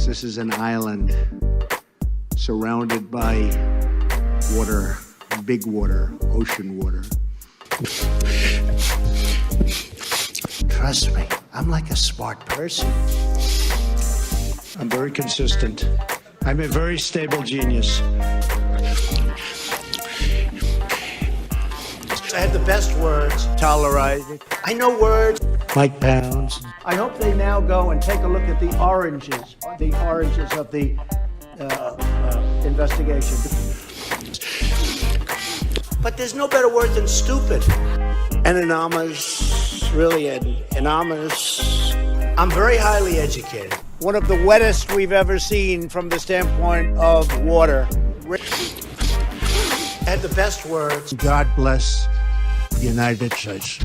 Yes, this is an island surrounded by water, big water, ocean water. Trust me, I'm like a smart person. I'm very consistent. I'm a very stable genius. I had the best words. Tolerated. I know words. Mike Pounds. I hope they now go and take a look at the oranges of the investigation. But there's no better word than stupid. Anonymous, really anonymous. I'm very highly educated. One of the wettest we've ever seen from the standpoint of water. Had the best words. God bless the United States.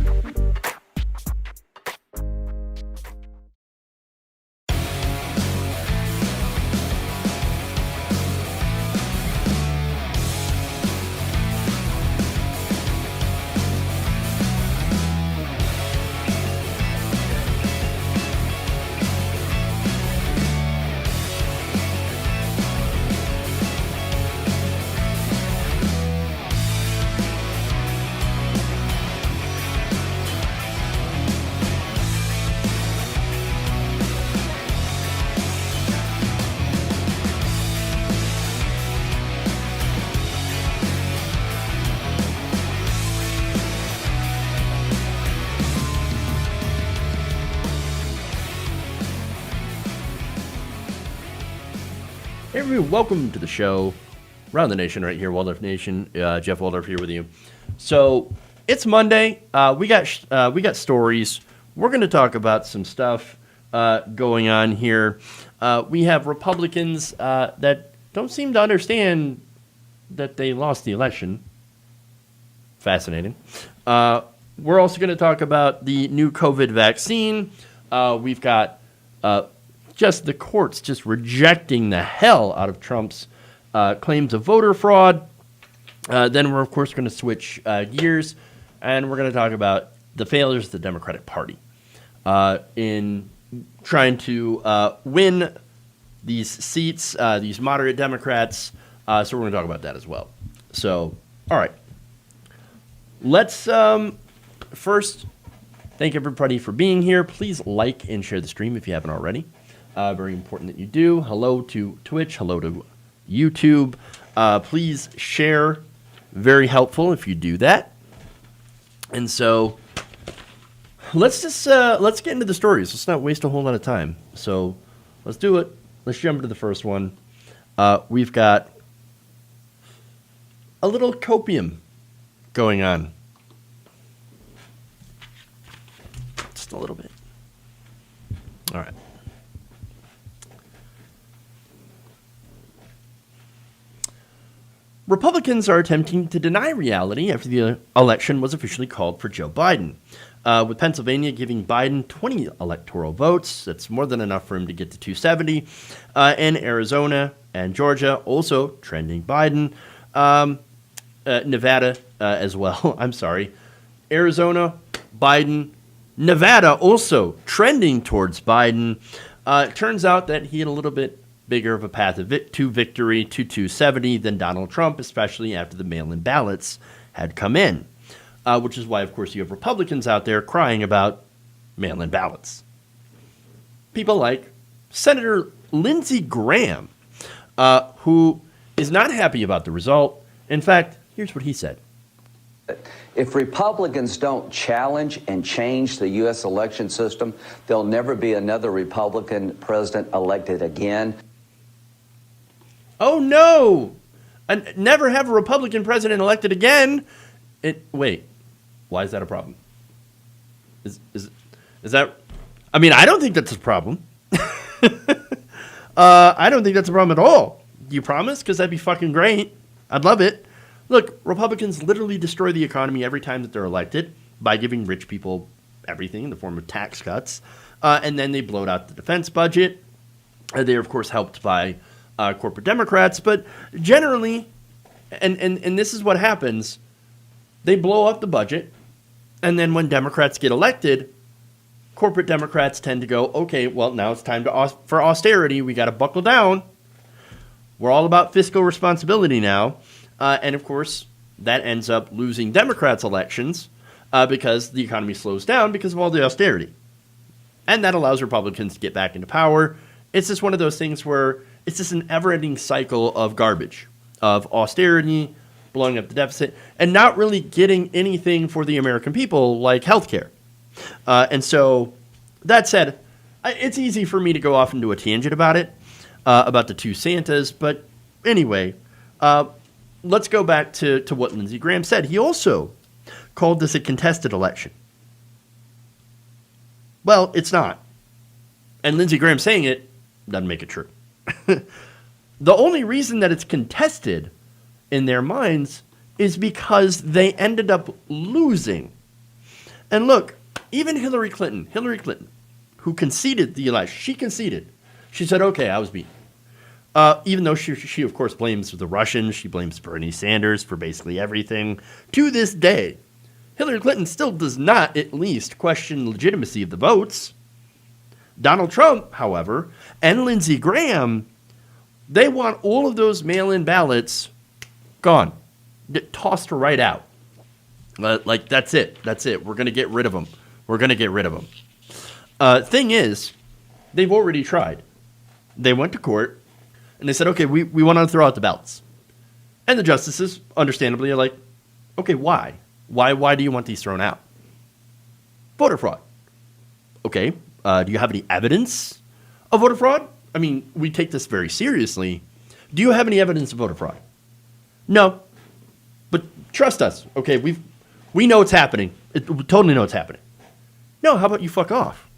Hey everyone, welcome to the show. Around the Nation right here, Waldorf Nation. Jeff Waldorf here with you. So it's Monday. We got stories. We're going to talk about some stuff going on here. We have Republicans that don't seem to understand that they lost the election. Fascinating. We're also going to talk about the new COVID vaccine. We've got just the courts just rejecting the hell out of Trump's claims of voter fraud. Then we're, of course, going to switch gears, and we're going to talk about the failures of the Democratic Party in trying to win these seats, these moderate Democrats. So we're going to talk about that as well. So, all right. Let's first thank everybody for being here. Please like and share the stream if you haven't already. Very important that you do. Hello to Twitch. Hello to YouTube. Please share. Very helpful if you do that. And so let's get into the stories. Let's not waste a whole lot of time. So let's do it. Let's jump into the first one. We've got a little copium going on. Just a little bit. All right. Republicans are attempting to deny reality after the election was officially called for Joe Biden. With Pennsylvania giving Biden 20 electoral votes, that's more than enough for him to get to 270, and Arizona and Georgia also trending Biden. Nevada as well, I'm sorry. Arizona, Biden, Nevada also trending towards Biden. It turns out that he had a little bit bigger of a path to victory to 270 than Donald Trump, especially after the mail-in ballots had come in, which is why, of course, you have Republicans out there crying about mail-in ballots. People like Senator Lindsey Graham, who is not happy about the result. In fact, here's what he said. If Republicans don't challenge and change the U.S. election system, there'll never be another Republican president elected again. Oh, no! Never have a Republican president elected again? Wait, why is that a problem? Is that... I mean, I don't think that's a problem. I don't think that's a problem at all. Do you promise? Because that'd be fucking great. I'd love it. Look, Republicans literally destroy the economy every time that they're elected by giving rich people everything in the form of tax cuts. And then they bloat out the defense budget. They're, of course, helped by corporate Democrats. But generally, and this is what happens, they blow up the budget. And then when Democrats get elected, corporate Democrats tend to go, okay, well, now it's time for austerity. We got to buckle down. We're all about fiscal responsibility now. And, of course, that ends up losing Democrats' elections because the economy slows down because of all the austerity. And that allows Republicans to get back into power. It's just one of those things where it's just an ever-ending cycle of garbage, of austerity, blowing up the deficit, and not really getting anything for the American people like health care. And so, that said, it's easy for me to go off into a tangent about it, about the two Santas. But anyway, let's go back to what Lindsey Graham said. He also called this a contested election. Well, it's not. And Lindsey Graham saying it doesn't make it true. The only reason that it's contested in their minds is because they ended up losing. And look, even Hillary Clinton, who conceded the election, she conceded. She said, okay, I was beaten. Even though she, of course, blames the Russians, she blames Bernie Sanders for basically everything. To this day, Hillary Clinton still does not at least question the legitimacy of the votes. Donald Trump, however, and Lindsey Graham, they want all of those mail-in ballots gone, tossed right out. Like, that's it. We're going to get rid of them. Thing is, they've already tried. They went to court, and they said, okay, we want to throw out the ballots. And the justices, understandably, are like, okay, why? Why do you want these thrown out? Voter fraud. Okay, do you have any evidence of voter fraud? I mean, we take this very seriously. Do you have any evidence of voter fraud? No. But trust us, okay? We know it's happening. We totally know it's happening. No, how about you fuck off?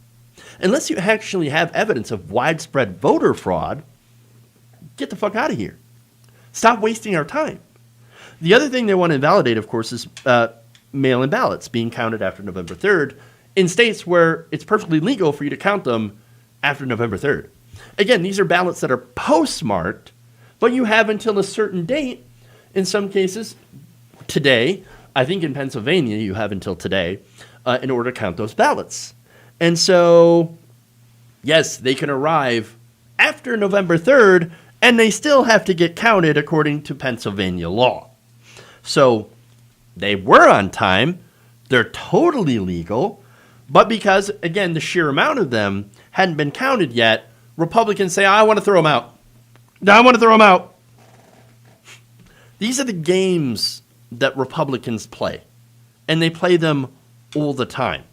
Unless you actually have evidence of widespread voter fraud, get the fuck out of here. Stop wasting our time. The other thing they want to invalidate, of course, is mail-in ballots being counted after November 3rd in states where it's perfectly legal for you to count them after November 3rd. Again, these are ballots that are postmarked, but you have until a certain date. In some cases, today, I think in Pennsylvania, you have until today in order to count those ballots. And so, yes, they can arrive after November 3rd, and they still have to get counted according to Pennsylvania law. So, they were on time. They're totally legal. But because, again, the sheer amount of them hadn't been counted yet, Republicans say, I want to throw them out. I want to throw them out. These are the games that Republicans play. And they play them all the time.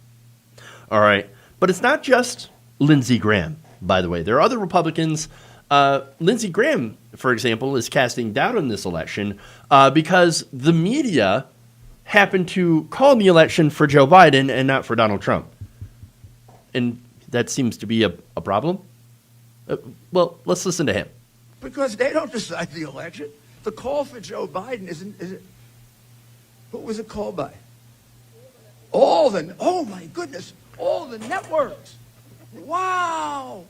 All right. But it's not just Lindsey Graham, by the way. There are other Republicans. Lindsey Graham, for example, is casting doubt on this election because the media happened to call the election for Joe Biden and not for Donald Trump. And that seems to be a problem. Well, let's listen to him. Because they don't decide the election. The call for Joe Biden is it? Who was it called by? Oh my goodness, all the networks. Wow.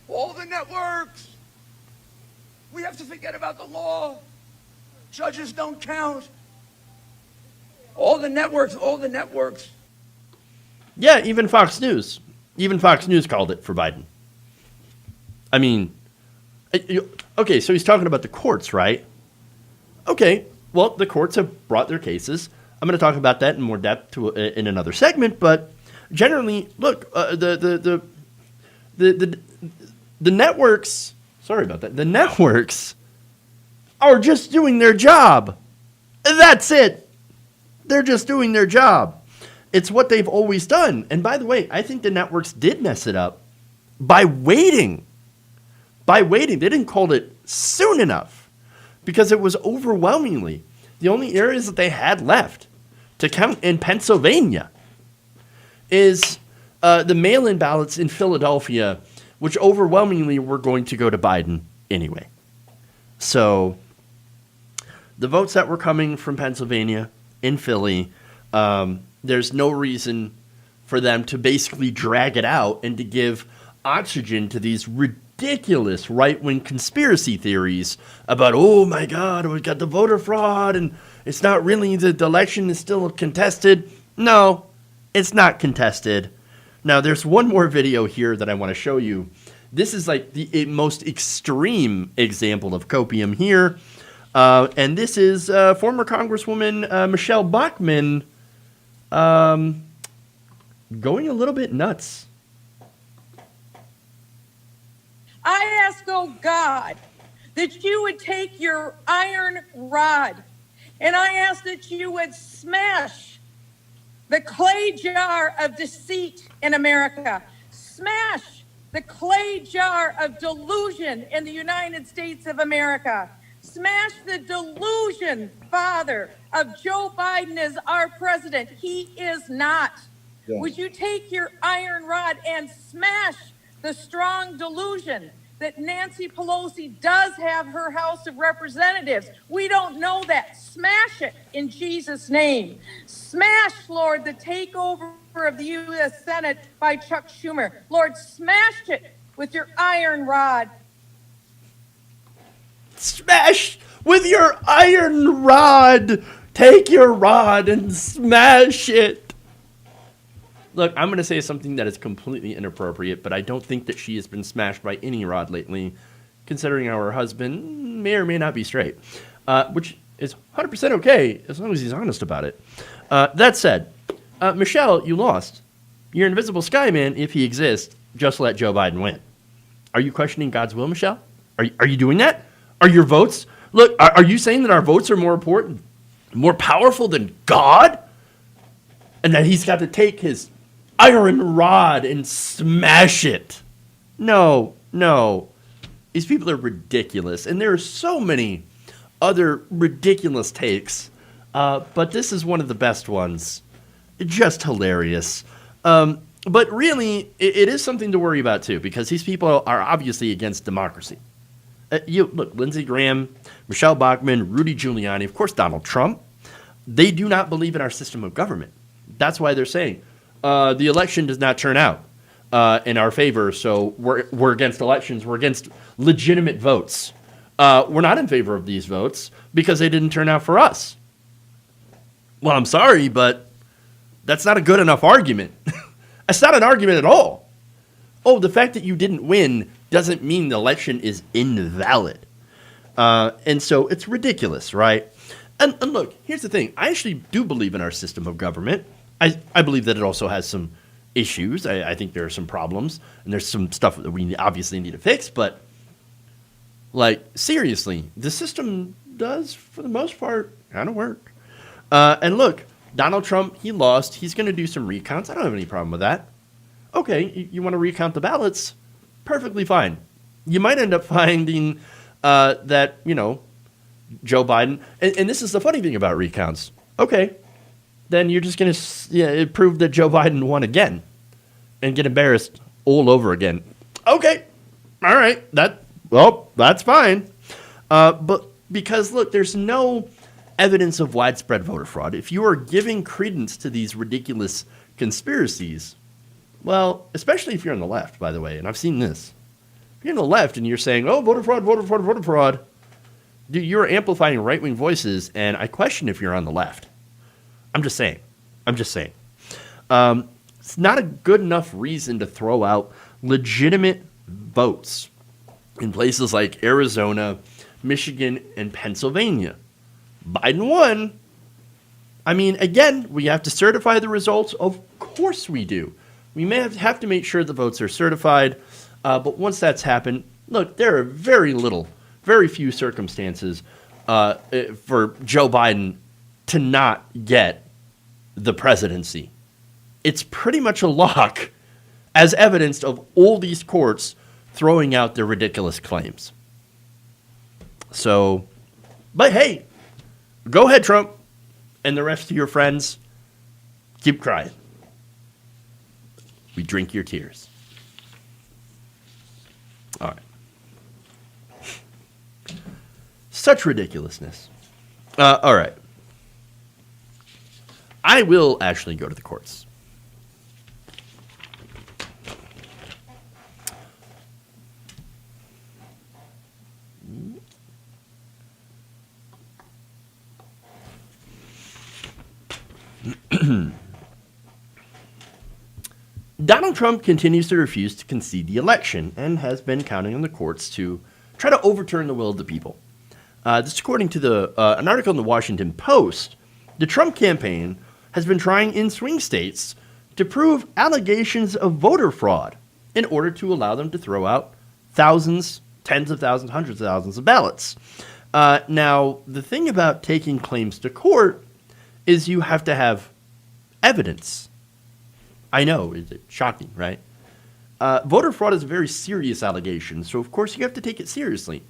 All the networks. We have to forget about the law. Judges don't count. All the networks. Yeah, even Fox News. Even Fox News called it for Biden. I mean, okay, so he's talking about the courts, right? Okay, well, the courts have brought their cases. I'm going to talk about that in more depth in another segment, but generally, look, the networks, sorry about that, the networks are just doing their job. That's it. They're just doing their job. It's what they've always done. And by the way, I think the networks did mess it up by waiting. They didn't call it soon enough because it was overwhelmingly the only areas that they had left to count in Pennsylvania is the mail-in ballots in Philadelphia, which overwhelmingly were going to go to Biden anyway. So the votes that were coming from Pennsylvania in Philly, there's no reason for them to basically drag it out and to give oxygen to these ridiculous right-wing conspiracy theories about, oh my God, we got the voter fraud and it's not really, the election is still contested. No, it's not contested. Now, there's one more video here that I want to show you. This is like the most extreme example of copium here. And this is former Congresswoman Michelle Bachmann going a little bit nuts. I ask, oh God, that you would take your iron rod, and I ask that you would smash the clay jar of deceit in America, smash the clay jar of delusion in the United States of America, smash the delusion, Father, of Joe Biden as our president. He is not. Yeah. Would you take your iron rod and smash the strong delusion that Nancy Pelosi does have her House of Representatives? We don't know that. Smash it in Jesus' name. Smash, Lord, the takeover of the U.S. Senate by Chuck Schumer. Lord, smash it with your iron rod. Smash with your iron rod. Take your rod and smash it. Look, I'm going to say something that is completely inappropriate, but I don't think that she has been smashed by any rod lately, considering how her husband may or may not be straight, which is 100% okay as long as he's honest about it. That said, Michelle, you lost. You're invisible sky man if he exists. Just let Joe Biden win. Are you questioning God's will, Michelle? Are you doing that? Are your votes? Look, are you saying that our votes are more important, more powerful than God? And that he's got to take his iron rod and smash it? No. These people are ridiculous. And there are so many other ridiculous takes. But this is one of the best ones. Just hilarious. But really, it is something to worry about, too, because these people are obviously against democracy. Look, Lindsey Graham, Michelle Bachmann, Rudy Giuliani, of course, Donald Trump. They do not believe in our system of government. That's why they're saying the election does not turn out in our favor, so we're against elections. We're against legitimate votes. We're not in favor of these votes because they didn't turn out for us. Well, I'm sorry, but that's not a good enough argument. That's not an argument at all. Oh, the fact that you didn't win doesn't mean the election is invalid. And so it's ridiculous, right? And look, here's the thing. I actually do believe in our system of government. I believe that it also has some issues. I think there are some problems, and there's some stuff that we obviously need to fix. But, like, seriously, the system does, for the most part, kind of work. And look, Donald Trump, he lost. He's going to do some recounts. I don't have any problem with that. Okay, you want to recount the ballots? Perfectly fine. You might end up finding that, Joe Biden, and this is the funny thing about recounts. Okay, then you're just going to prove that Joe Biden won again and get embarrassed all over again. Okay, all right, that's fine. But because, look, there's no evidence of widespread voter fraud. If you are giving credence to these ridiculous conspiracies, well, especially if you're on the left, by the way, and I've seen this. If you're on the left and you're saying, oh, voter fraud, dude, you're amplifying right-wing voices, and I question if you're on the left. I'm just saying. It's not a good enough reason to throw out legitimate votes in places like Arizona, Michigan, and Pennsylvania. Biden won. I mean, again, we have to certify the results. Of course we do. We may have to make sure the votes are certified. But once that's happened, look, there are very few circumstances for Joe Biden to not get the presidency. It's pretty much a lock, as evidenced of all these courts throwing out their ridiculous claims. So, but hey, go ahead, Trump, and the rest of your friends, keep crying. We drink your tears. All right. Such ridiculousness. All right. I will actually go to the courts. Donald Trump continues to refuse to concede the election and has been counting on the courts to try to overturn the will of the people. This according to an article in the Washington Post. The Trump campaign has been trying in swing states to prove allegations of voter fraud in order to allow them to throw out thousands, tens of thousands, hundreds of thousands of ballots. Now, the thing about taking claims to court is you have to have evidence. I know, it's shocking, right? Voter fraud is a very serious allegation, so of course you have to take it seriously.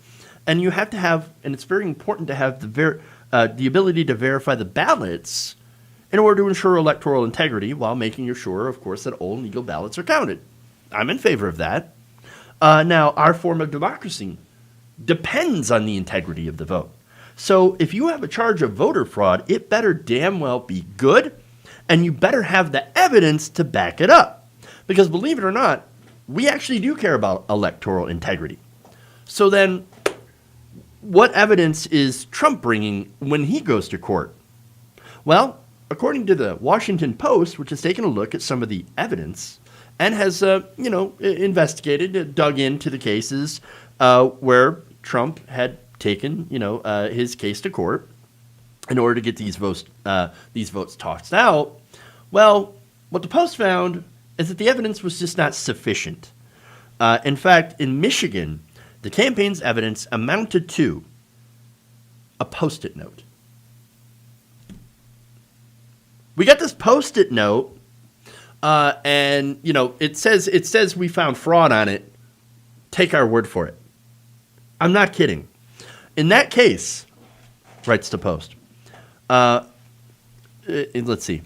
And you have to have, and it's very important to have the ability to verify the ballots in order to ensure electoral integrity while making sure, of course, that all legal ballots are counted. I'm in favor of that. Now, our form of democracy depends on the integrity of the vote. So if you have a charge of voter fraud, it better damn well be good, and you better have the evidence to back it up. Because believe it or not, we actually do care about electoral integrity. So then, what evidence is Trump bringing when he goes to court? Well, according to the Washington Post, which has taken a look at some of the evidence and has, investigated, dug into the cases where Trump had taken, his case to court in order to get these votes tossed out. Well, what the Post found is that the evidence was just not sufficient. In fact, in Michigan, the campaign's evidence amounted to a Post-it note. We got this Post-it note, and it says we found fraud on it. Take our word for it. I'm not kidding. In that case, writes the Post. Let's see.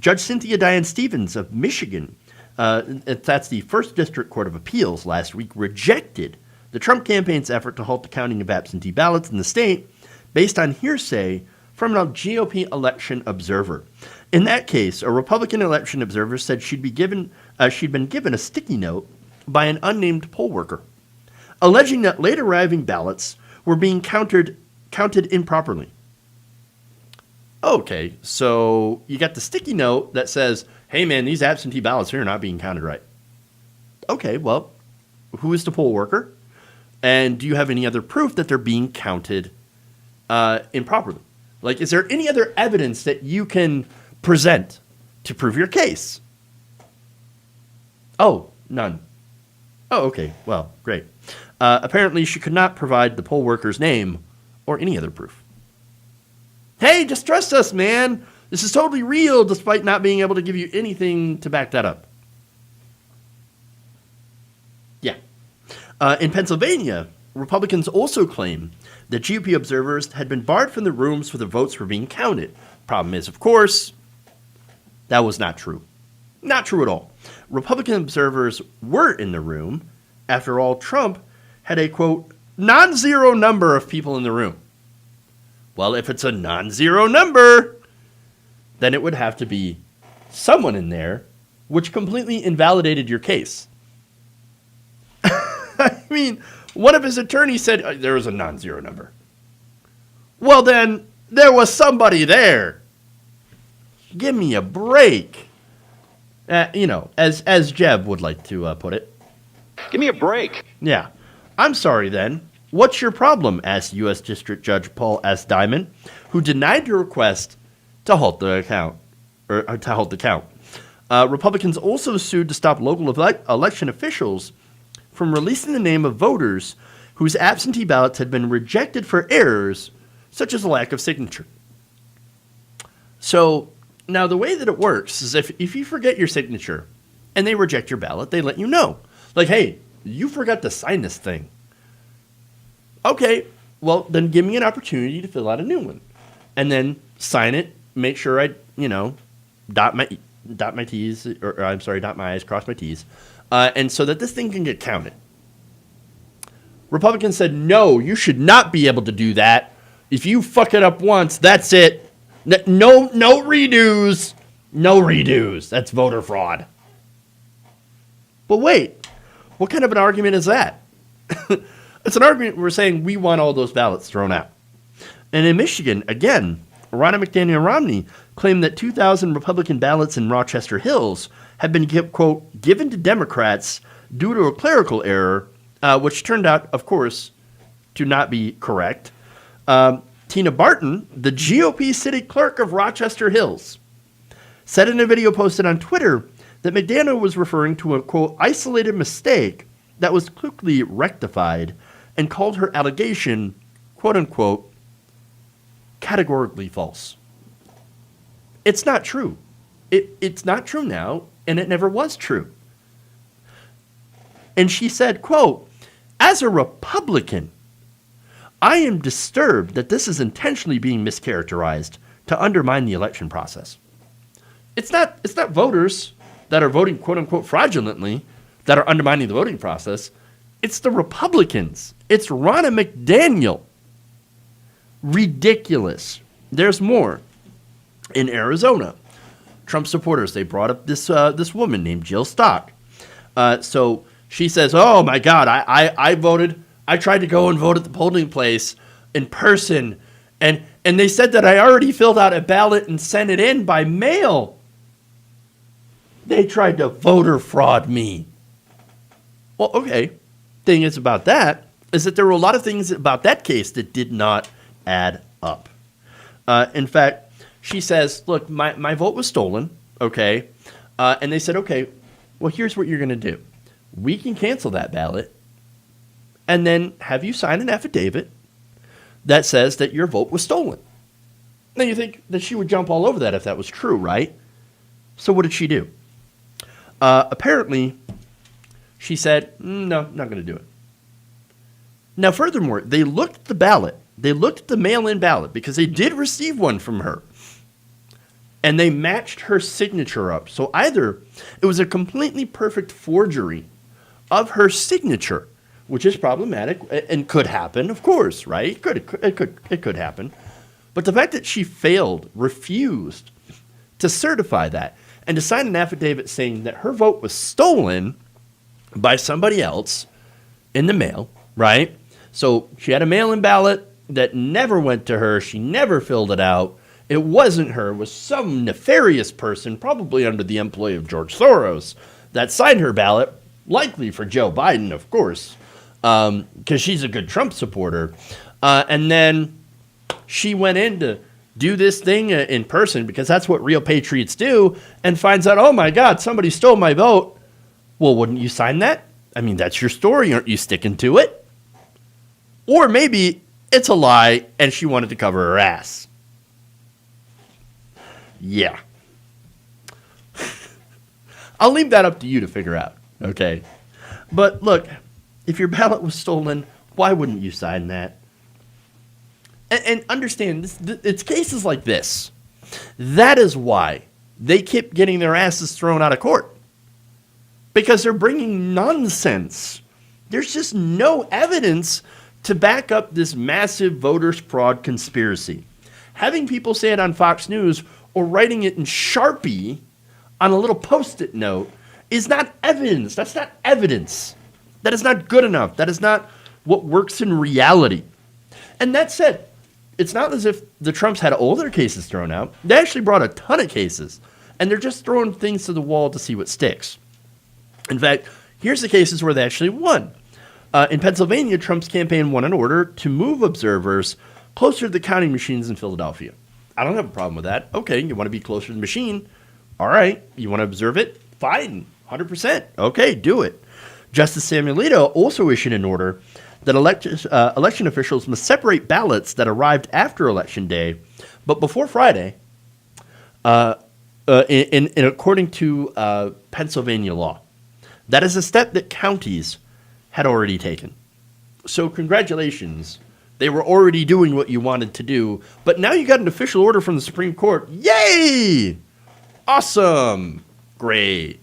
Judge Cynthia Diane Stevens of Michigan, that's the First District Court of Appeals last week, rejected the Trump campaign's effort to halt the counting of absentee ballots in the state based on hearsay from a GOP election observer. In that case, a Republican election observer said she'd been given a sticky note by an unnamed poll worker, alleging that late arriving ballots were being counted improperly. Okay, so you got the sticky note that says, hey man, these absentee ballots here are not being counted right. Okay, well, who is the poll worker? And do you have any other proof that they're being counted improperly? Like, is there any other evidence that you can present to prove your case? Oh, none. Oh, okay, well, great. Apparently she could not provide the poll worker's name or any other proof. Hey, just trust us, man. This is totally real, despite not being able to give you anything to back that up. Yeah. In Pennsylvania, Republicans also claim that GOP observers had been barred from the rooms where the votes were being counted. Problem is, of course, that was not true. Not true at all. Republican observers were in the room. After all, Trump had a, quote, non-zero number of people in the room. Well, if it's a non-zero number, then it would have to be someone in there, which completely invalidated your case. I mean, one of his attorneys said there was a non-zero number. Well, then, there was somebody there. Give me a break. As Jeb would like to put it. Give me a break. Yeah. I'm sorry, then. What's your problem? Asked U.S. District Judge Paul S. Diamond, who denied your request to halt the count. Republicans also sued to stop local election officials from releasing the name of voters whose absentee ballots had been rejected for errors, such as a lack of signature. So, now the way that it works is if you forget your signature and they reject your ballot, they let you know. Like, hey, you forgot to sign this thing. Okay, well, then give me an opportunity to fill out a new one. And then sign it, make sure I, dot my T's, dot my I's, cross my T's, and so that this thing can get counted. Republicans said, no, you should not be able to do that. If you fuck it up once, that's it. No redos. No redos. That's voter fraud. But wait, what kind of an argument is that? It's an argument we're saying we want all those ballots thrown out. And in Michigan, again, Ronna McDaniel Romney claimed that 2,000 Republican ballots in Rochester Hills had been, quote, given to Democrats due to a clerical error, which turned out, of course, to not be correct. Tina Barton, the GOP city clerk of Rochester Hills, said in a video posted on Twitter that McDaniel was referring to a, quote, isolated mistake that was quickly rectified, and called her allegation, quote unquote, categorically false. It's not true. It's not true now, and it never was true. And she said, quote, as a Republican, I am disturbed that this is intentionally being mischaracterized to undermine the election process. It's not voters that are voting, quote unquote, fraudulently that are undermining the voting process. It's the Republicans. It's Ronna McDaniel. Ridiculous. There's more. In Arizona, Trump supporters, they brought up this woman named Jill Stock. So she says, oh my God, I voted. I tried to go and vote at the polling place in person, and they said that I already filled out a ballot and sent it in by mail. They tried to voter fraud me. Well, okay. Thing is about that is that there were a lot of things about that case that did not add up. In fact, she says, look, my vote was stolen, okay? And they said, okay, well, here's what you're going to do. We can cancel that ballot and then have you sign an affidavit that says that your vote was stolen. Now, you think that she would jump all over that if that was true, right? So what did she do? Apparently, she said, no, not going to do it. Now, furthermore, they looked at the ballot. They looked at the mail-in ballot because they did receive one from her. And they matched her signature up. So either it was a completely perfect forgery of her signature, which is problematic and could happen, of course, right? It could happen. But the fact that she refused to certify that and to sign an affidavit saying that her vote was stolen by somebody else in the mail, right? So she had a mail-in ballot that never went to her. She never filled it out. It wasn't her. It was some nefarious person, probably under the employ of George Soros, that signed her ballot, likely for Joe Biden, of course, because she's a good Trump supporter. And then she went in to do this thing in person because that's what real patriots do, and finds out, oh my God, somebody stole my vote. Well, wouldn't you sign that? I mean, that's your story. Aren't you sticking to it? Or maybe it's a lie and she wanted to cover her ass. Yeah. I'll leave that up to you to figure out, okay? But look, if your ballot was stolen, why wouldn't you sign that? And understand, it's cases like this. That is why they keep getting their asses thrown out of court. Because they're bringing nonsense. There's just no evidence to back up this massive voter fraud conspiracy. Having people say it on Fox News or writing it in Sharpie on a little Post-it note is not evidence. That's not evidence. That is not good enough. That is not what works in reality. And that said, it's not as if the Trumps had all their cases thrown out. They actually brought a ton of cases, and they're just throwing things to the wall to see what sticks. In fact, here's the cases where they actually won. In Pennsylvania, Trump's campaign won an order to move observers closer to the counting machines in Philadelphia. I don't have a problem with that. Okay, you want to be closer to the machine? All right. You want to observe it? Fine. 100%. Okay, do it. Justice Samuel Alito also issued an order that election officials must separate ballots that arrived after Election Day, but before Friday, according to Pennsylvania law. That is a step that counties had already taken. So congratulations. They were already doing what you wanted to do, but now you got an official order from the Supreme Court. Yay! Awesome. Great.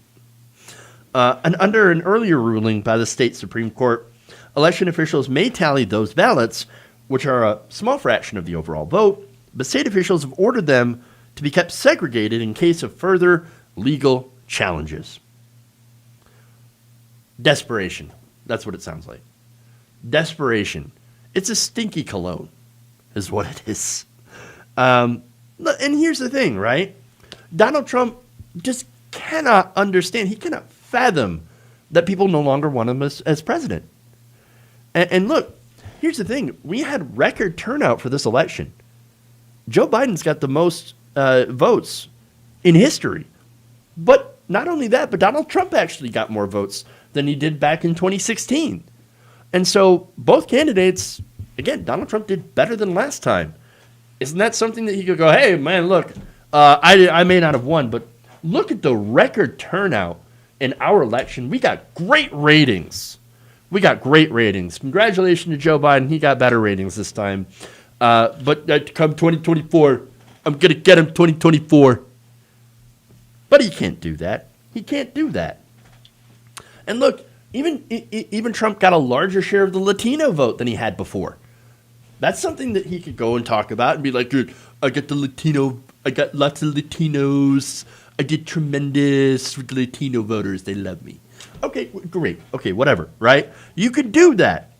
And under an earlier ruling by the state Supreme Court, election officials may tally those ballots, which are a small fraction of the overall vote, but state officials have ordered them to be kept segregated in case of further legal challenges. Desperation. That's what it sounds like. Desperation. It's a stinky cologne, is what it is. And here's the thing, right? Donald Trump just cannot understand, he cannot fathom that people no longer want him as president. And look, here's the thing. We had record turnout for this election. Joe Biden's got the most votes in history. But not only that, but Donald Trump actually got more votes than he did back in 2016. And so both candidates, again, Donald Trump did better than last time. Isn't that something that he could go, hey, man, look, I may not have won, but look at the record turnout in our election. We got great ratings. Congratulations to Joe Biden. He got better ratings this time. But come 2024, I'm going to get him 2024. But he can't do that. And look, even Trump got a larger share of the Latino vote than he had before. That's something that he could go and talk about and be like, good, I got lots of Latinos. I did tremendous with the Latino voters. They love me. Okay, great. Okay, whatever, right? You can do that.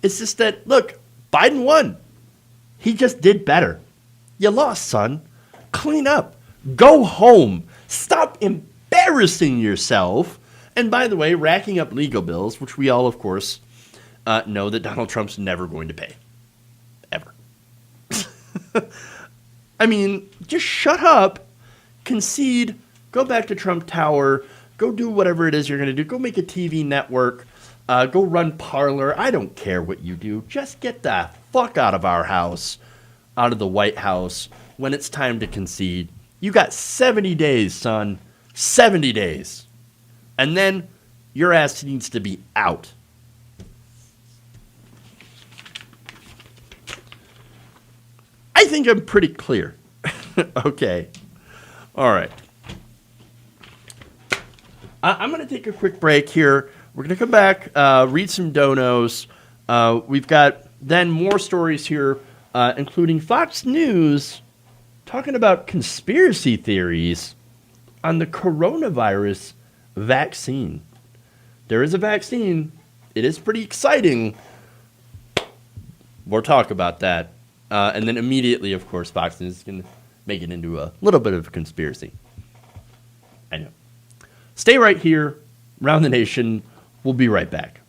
It's just that, look, Biden won. He just did better. You lost, son. Clean up. Go home. Stop embarrassing yourself. And by the way, racking up legal bills, which we all, of course, know that Donald Trump's never going to pay. Ever. I mean, just shut up, concede, go back to Trump Tower, go do whatever it is you're going to do. Go make a TV network. Go run Parler. I don't care what you do. Just get the fuck out of our house, out of the White House, when it's time to concede. You got 70 days, son. 70 days. And then your ass needs to be out. I think I'm pretty clear. Okay. All right. I'm going to take a quick break here. We're going to come back, read some donos. We've got then more stories here, including Fox News talking about conspiracy theories on the coronavirus vaccine. There is a vaccine. It is pretty exciting. We'll talk about that. And then immediately, of course, Fox News is going to make it into a little bit of a conspiracy. I know. Stay right here. Round the Nation. We'll be right back.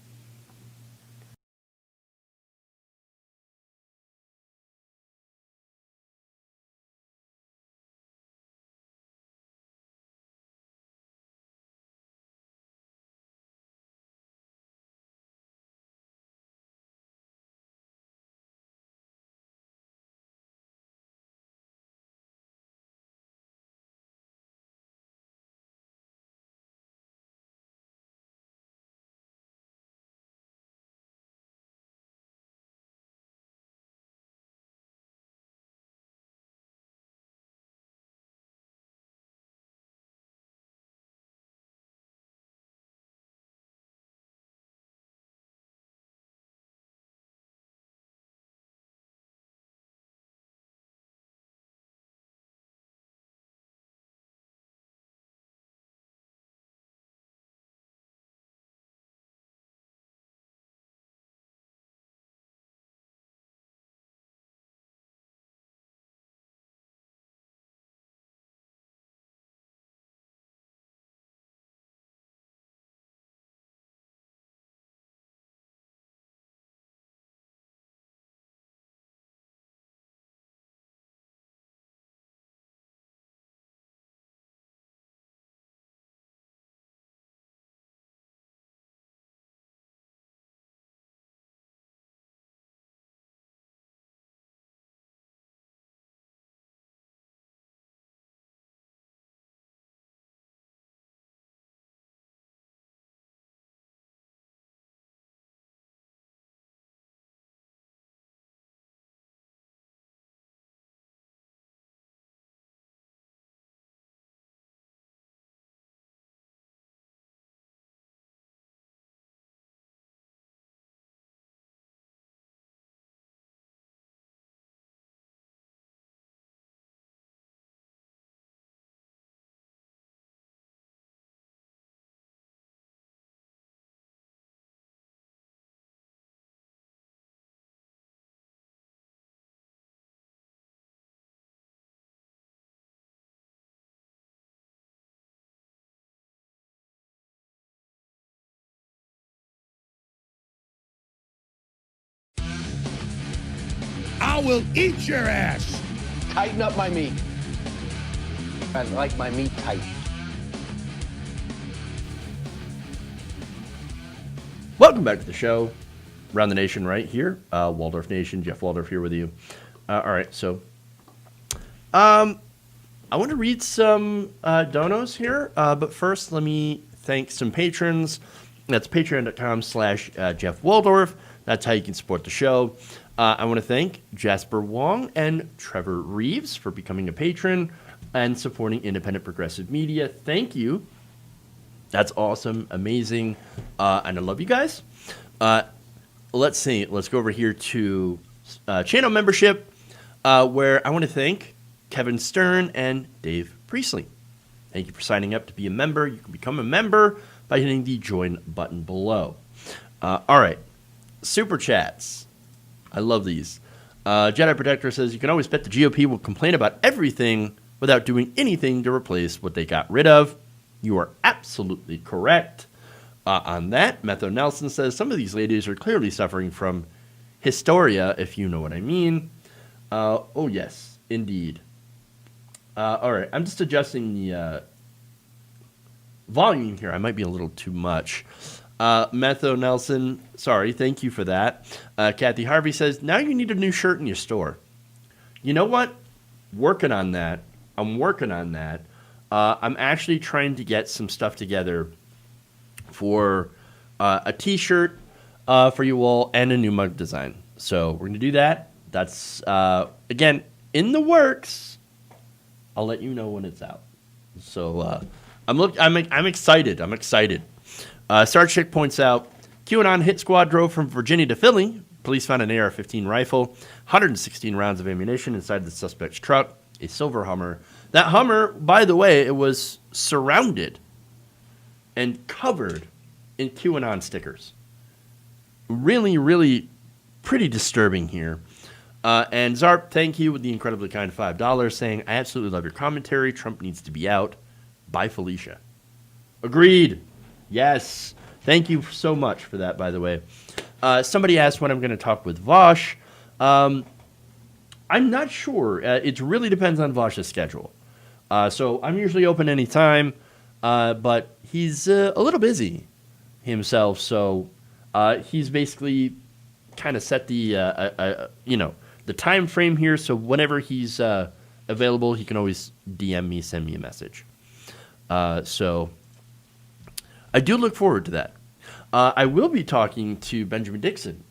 I will eat your ass. Tighten up my meat. I like my meat tight. Welcome back to the show. Around the Nation right here. Waldorf Nation, Jeff Waldorf here with you. All right, so I want to read some donos here, but first let me thank some patrons. That's patreon.com/Jeff Waldorf. That's how you can support the show. I want to thank Jasper Wong and Trevor Reeves for becoming a patron and supporting independent progressive media. Thank you. That's awesome, amazing, and I love you guys. Let's see. Let's go over here to channel membership, where I want to thank Kevin Stern and Dave Priestley. Thank you for signing up to be a member. You can become a member by hitting the join button below. All right. Super chats. I love these. Jedi Protector says, you can always bet the GOP will complain about everything without doing anything to replace what they got rid of. You are absolutely correct on that. Metho Nelson says, some of these ladies are clearly suffering from hysteria, if you know what I mean. Oh, yes, indeed. All right, I'm just adjusting the volume here. I might be a little too much. Metho Nelson, sorry, thank you for that. Kathy Harvey says, now you need a new shirt in your store. You know what? Working on that. I'm working on that. I'm actually trying to get some stuff together for a T-shirt for you all and a new mug design. So we're going to do that. That's, again, in the works. I'll let you know when it's out. So I'm excited. I'm excited. Star Chick points out, QAnon hit squad drove from Virginia to Philly. Police found an AR-15 rifle, 116 rounds of ammunition inside the suspect's truck, a silver Hummer. That Hummer, by the way, it was surrounded and covered in QAnon stickers. Really, really pretty disturbing here. And Zarp, thank you with the incredibly kind $5, saying, I absolutely love your commentary. Trump needs to be out. Bye, Felicia. Agreed. Yes. Thank you so much for that, by the way. Somebody asked when I'm going to talk with Vosh. I'm not sure. It really depends on Vosh's schedule. So I'm usually open anytime, but he's a little busy himself. So he's basically kind of set the the time frame here. So whenever he's available, he can always DM me, send me a message. So I do look forward to that. I will be talking to Benjamin Dixon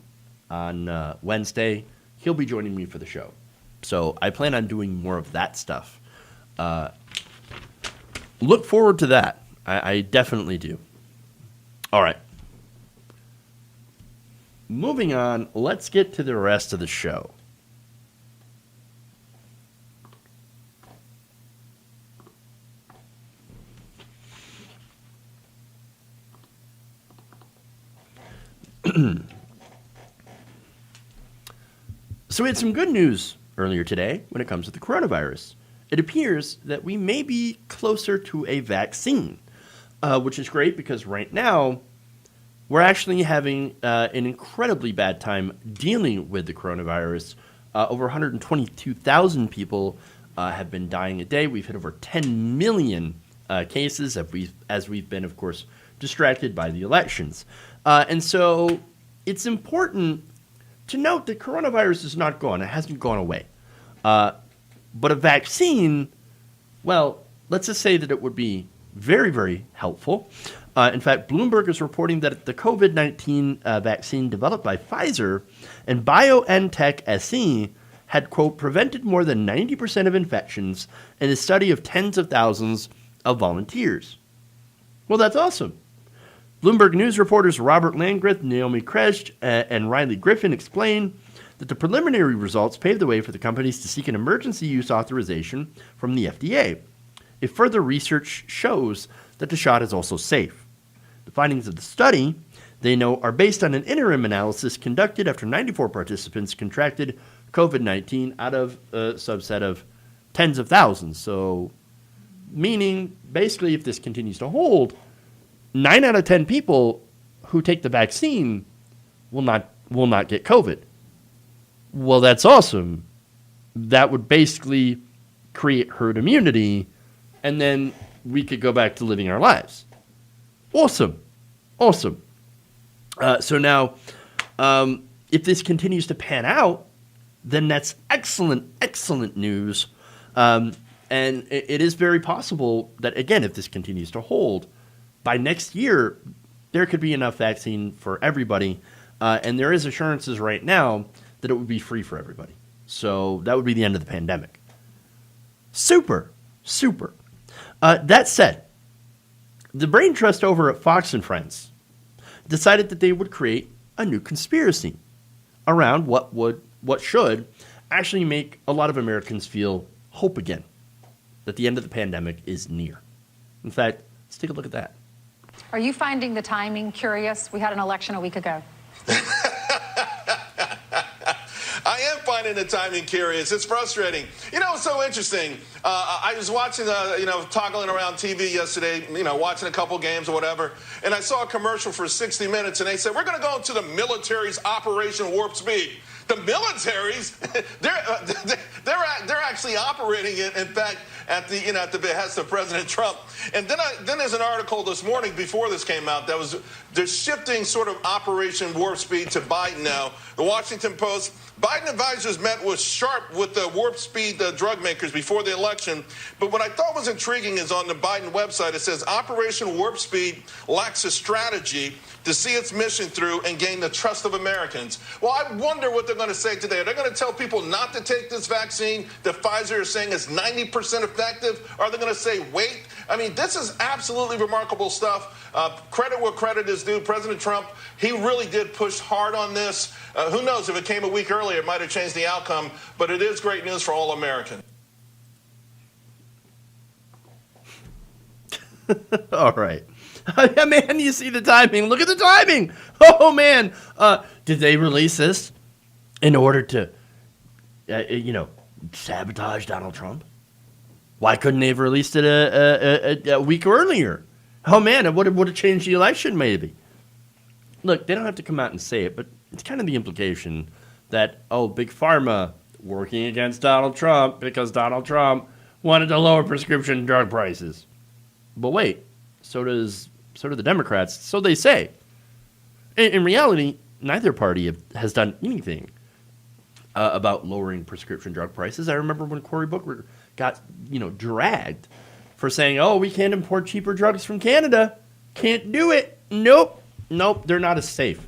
on Wednesday. He'll be joining me for the show. So I plan on doing more of that stuff. Look forward to that. I definitely do. All right. Moving on, let's get to the rest of the show. So we had some good news earlier today when it comes to the coronavirus. It appears that we may be closer to a vaccine, which is great because right now we're actually having an incredibly bad time dealing with the coronavirus. Over 122,000 people have been dying a day. We've hit over 10 million cases as we've been, of course, distracted by the elections. And so it's important to note that coronavirus is not gone. It hasn't gone away. But a vaccine, well, let's just say that it would be very, very helpful. In fact, Bloomberg is reporting that the COVID-19 vaccine developed by Pfizer and BioNTech SE had, quote, prevented more than 90% of infections in a study of tens of thousands of volunteers. Well, that's awesome. Bloomberg News reporters Robert Landgraf, Naomi Kretsch, and Riley Griffin explain that the preliminary results paved the way for the companies to seek an emergency use authorization from the FDA. If further research shows that the shot is also safe. The findings of the study, they know, are based on an interim analysis conducted after 94 participants contracted COVID-19 out of a subset of tens of thousands. So, meaning, basically, if this continues to hold, 9 out of 10 people who take the vaccine will not get COVID. Well, that's awesome. That would basically create herd immunity, and then we could go back to living our lives. Awesome. So now, if this continues to pan out, then that's excellent news. And it is very possible that, again, if this continues to hold, by next year, there could be enough vaccine for everybody. And there is assurances right now that it would be free for everybody. So that would be the end of the pandemic. Super. That said, the brain trust over at Fox and Friends decided that they would create a new conspiracy around what should actually make a lot of Americans feel hope again, that the end of the pandemic is near. In fact, let's take a look at that. Are you finding the timing curious? We had an election a week ago. I am finding the timing curious. It's frustrating. It's so interesting. I was watching, toggling around TV yesterday, watching a couple games or whatever, and I saw a commercial for 60 Minutes, and they said, we're going to go into the military's Operation Warp Speed. The militaries, they're actually operating it, in fact, at the behest of President Trump. And then there's an article this morning before this came out that they're shifting sort of Operation Warp Speed to Biden now. The Washington Post, Biden advisors met with the Warp Speed drug makers before the election. But what I thought was intriguing is on the Biden website, it says Operation Warp Speed lacks a strategy to see its mission through and gain the trust of Americans. Well, I wonder what they're going to say today. Are they going to tell people not to take this vaccine that Pfizer is saying is 90% effective? Or are they going to say, wait? I mean, this is absolutely remarkable stuff. Credit where credit is due. President Trump, he really did push hard on this. Who knows, if it came a week earlier, it might have changed the outcome. But it is great news for all Americans. All right. Man, you see the timing. Look at the timing. Oh, man. Did they release this in order to, sabotage Donald Trump? Why couldn't they have released it a week earlier? Oh, man, it would have changed the election, maybe. Look, they don't have to come out and say it, but it's kind of the implication that, Big Pharma working against Donald Trump because Donald Trump wanted to lower prescription drug prices. But wait, so do the Democrats. So they say. In reality, neither party has done anything about lowering prescription drug prices. I remember when Cory Booker got dragged for saying, we can't import cheaper drugs from Canada. Can't do it. Nope, they're not as safe.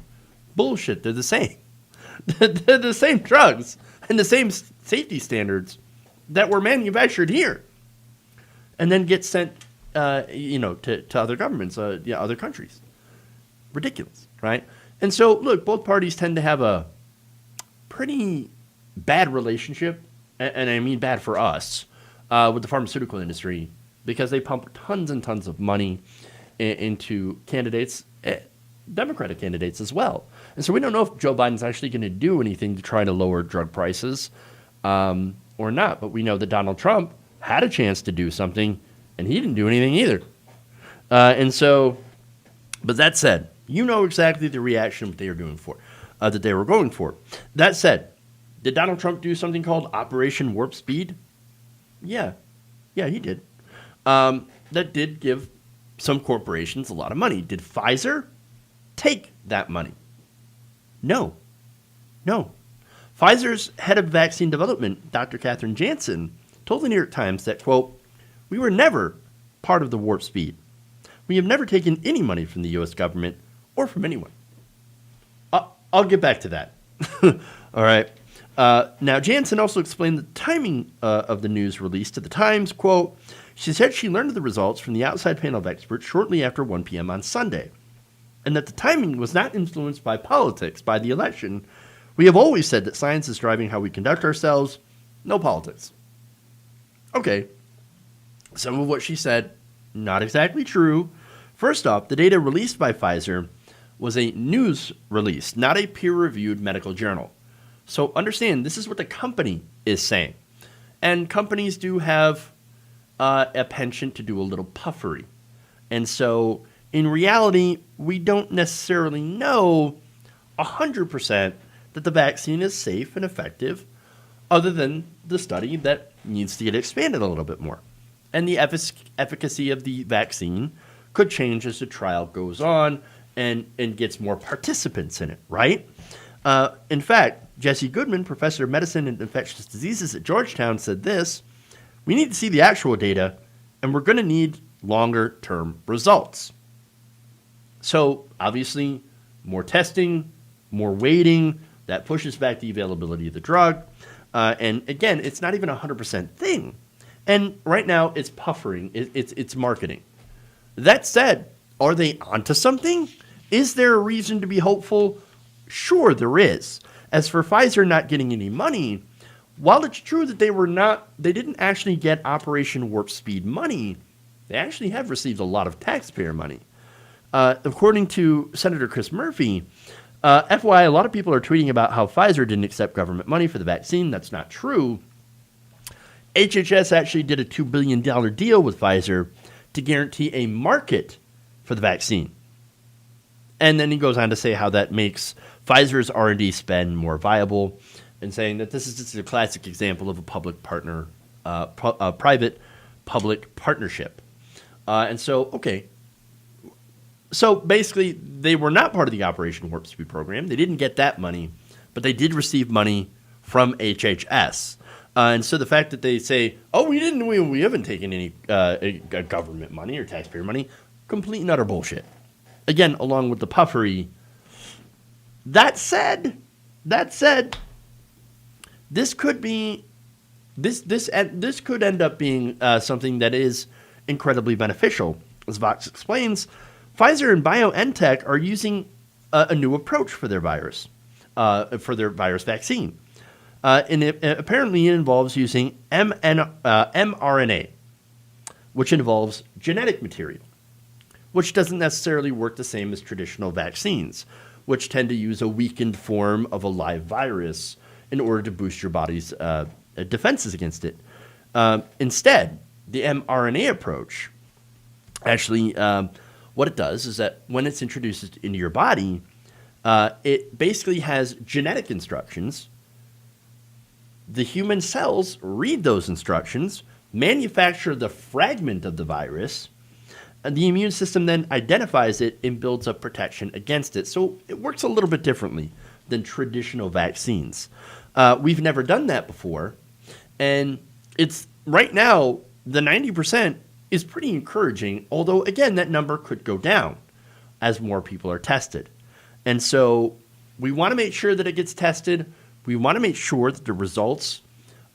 Bullshit, they're the same. They're the same drugs and the same safety standards that were manufactured here and then get sent to other governments, other countries. Ridiculous, right? And so, look, both parties tend to have a pretty bad relationship, and I mean bad for us, with the pharmaceutical industry because they pump tons and tons of money into candidates, Democratic candidates as well. And so we don't know if Joe Biden's actually going to do anything to try to lower drug prices or not, but we know that Donald Trump had a chance to do something, and he didn't do anything either. But that said, you know exactly the reaction that they were going for. That said, did Donald Trump do something called Operation Warp Speed? Yeah, he did. That did give some corporations a lot of money. Did Pfizer take that money? No. Pfizer's head of vaccine development, Dr. Katherine Jansen, told the New York Times that, quote, "We were never part of the Warp Speed. We have never taken any money from the U.S. government or from anyone." I'll get back to that. All right. Now, Jansen also explained the timing of the news release to the Times. Quote, she said she learned of the results from the outside panel of experts shortly after 1 p.m. on Sunday, and that the timing was not influenced by politics, by the election. We have always said that science is driving how we conduct ourselves, no politics. Okay. Some of what she said, not exactly true. First off, the data released by Pfizer was a news release, not a peer-reviewed medical journal. So understand, this is what the company is saying. And companies do have a penchant to do a little puffery. And so, in reality, we don't necessarily know 100% that the vaccine is safe and effective, other than the study that needs to get expanded a little bit more. And the efficacy of the vaccine could change as the trial goes on and gets more participants in it, right? In fact, Jesse Goodman, professor of medicine and infectious diseases at Georgetown, said this: "We need to see the actual data, and we're going to need longer-term results." So, obviously, more testing, more waiting, that pushes back the availability of the drug. And again, it's not even a 100% thing. And right now, it's puffering. It's marketing. That said, are they onto something? Is there a reason to be hopeful? Sure, there is. As for Pfizer not getting any money, while it's true that they didn't actually get Operation Warp Speed money, they actually have received a lot of taxpayer money. According to Senator Chris Murphy, FYI, a lot of people are tweeting about how Pfizer didn't accept government money for the vaccine. That's not true. HHS actually did a $2 billion deal with Pfizer to guarantee a market for the vaccine. And then he goes on to say how that makes Pfizer's R&D spend more viable, and saying that this is just a classic example of a private-public partnership. And so, okay. So basically, they were not part of the Operation Warp Speed program. They didn't get that money, but they did receive money from HHS. And so the fact that they say, "Oh, we haven't taken any government money or taxpayer money," complete and utter bullshit. Again, along with the puffery. That said, this could be this could end up being something that is incredibly beneficial. As Vox explains, Pfizer and BioNTech are using a new approach for their virus vaccine. And apparently it involves using mRNA, which involves genetic material, which doesn't necessarily work the same as traditional vaccines, which tend to use a weakened form of a live virus in order to boost your body's defenses against it. Instead, the mRNA approach actually, what it does is that when it's introduced into your body, it basically has genetic instructions. The human cells read those instructions, manufacture the fragment of the virus, and the immune system then identifies it and builds up protection against it. So it works a little bit differently than traditional vaccines. We've never done that before. And it's right now, the 90% is pretty encouraging, although, again, that number could go down as more people are tested. And so we want to make sure that it gets tested. We want to make sure that the results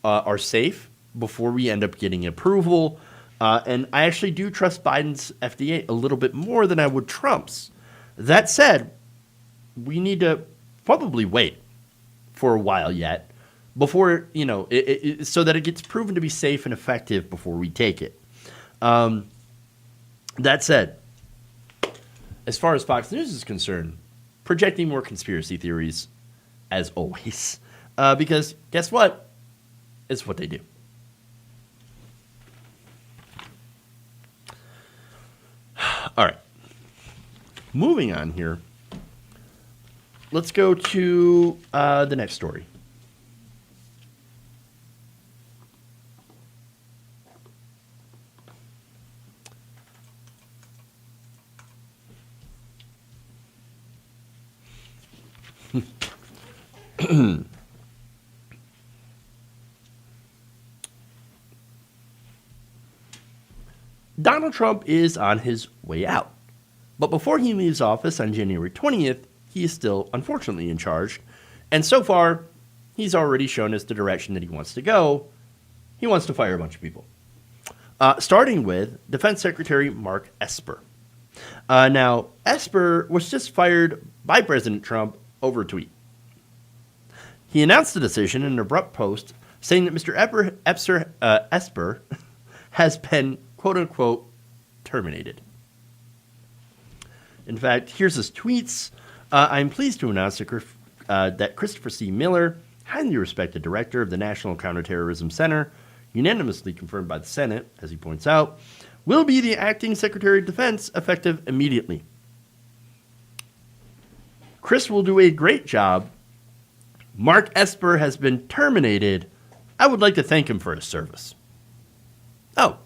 are safe before we end up getting approval. And I actually do trust Biden's FDA a little bit more than I would Trump's. That said, we need to probably wait for a while yet before, so that it gets proven to be safe and effective before we take it. That said, as far as Fox News is concerned, projecting more conspiracy theories, as always, because guess what? It's what they do. All right. Moving on here. Let's go to the next story. Donald Trump is on his way out. But before he leaves office on January 20th, he is still, unfortunately, in charge. And so far, he's already shown us the direction that he wants to go. He wants to fire a bunch of people. Starting with Defense Secretary Mark Esper. Now, Esper was just fired by President Trump over a tweet. He announced the decision in an abrupt post saying that Mr. Esper has been, quote-unquote, terminated. In fact, here's his tweets. I'm pleased to announce that Christopher C. Miller, highly respected director of the National Counterterrorism Center, unanimously confirmed by the Senate, as he points out, will be the acting Secretary of Defense effective immediately. Chris will do a great job Mark Esper has been terminated. I would like to thank him for his service. Oh,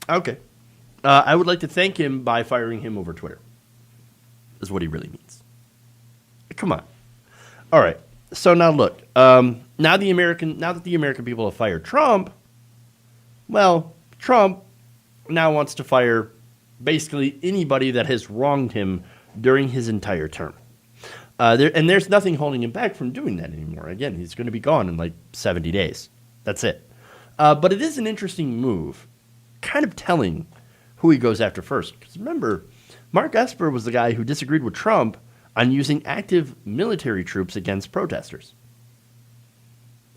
okay. I would like to thank him by firing him over Twitter. Is what he really means. Come on. All right. So now look. Now that the American people have fired Trump, well, Trump now wants to fire basically anybody that has wronged him during his entire term. There's nothing holding him back from doing that anymore. Again, he's going to be gone in like 70 days. That's it. But it is an interesting move, kind of telling who he goes after first. Because remember, Mark Esper was the guy who disagreed with Trump on using active military troops against protesters.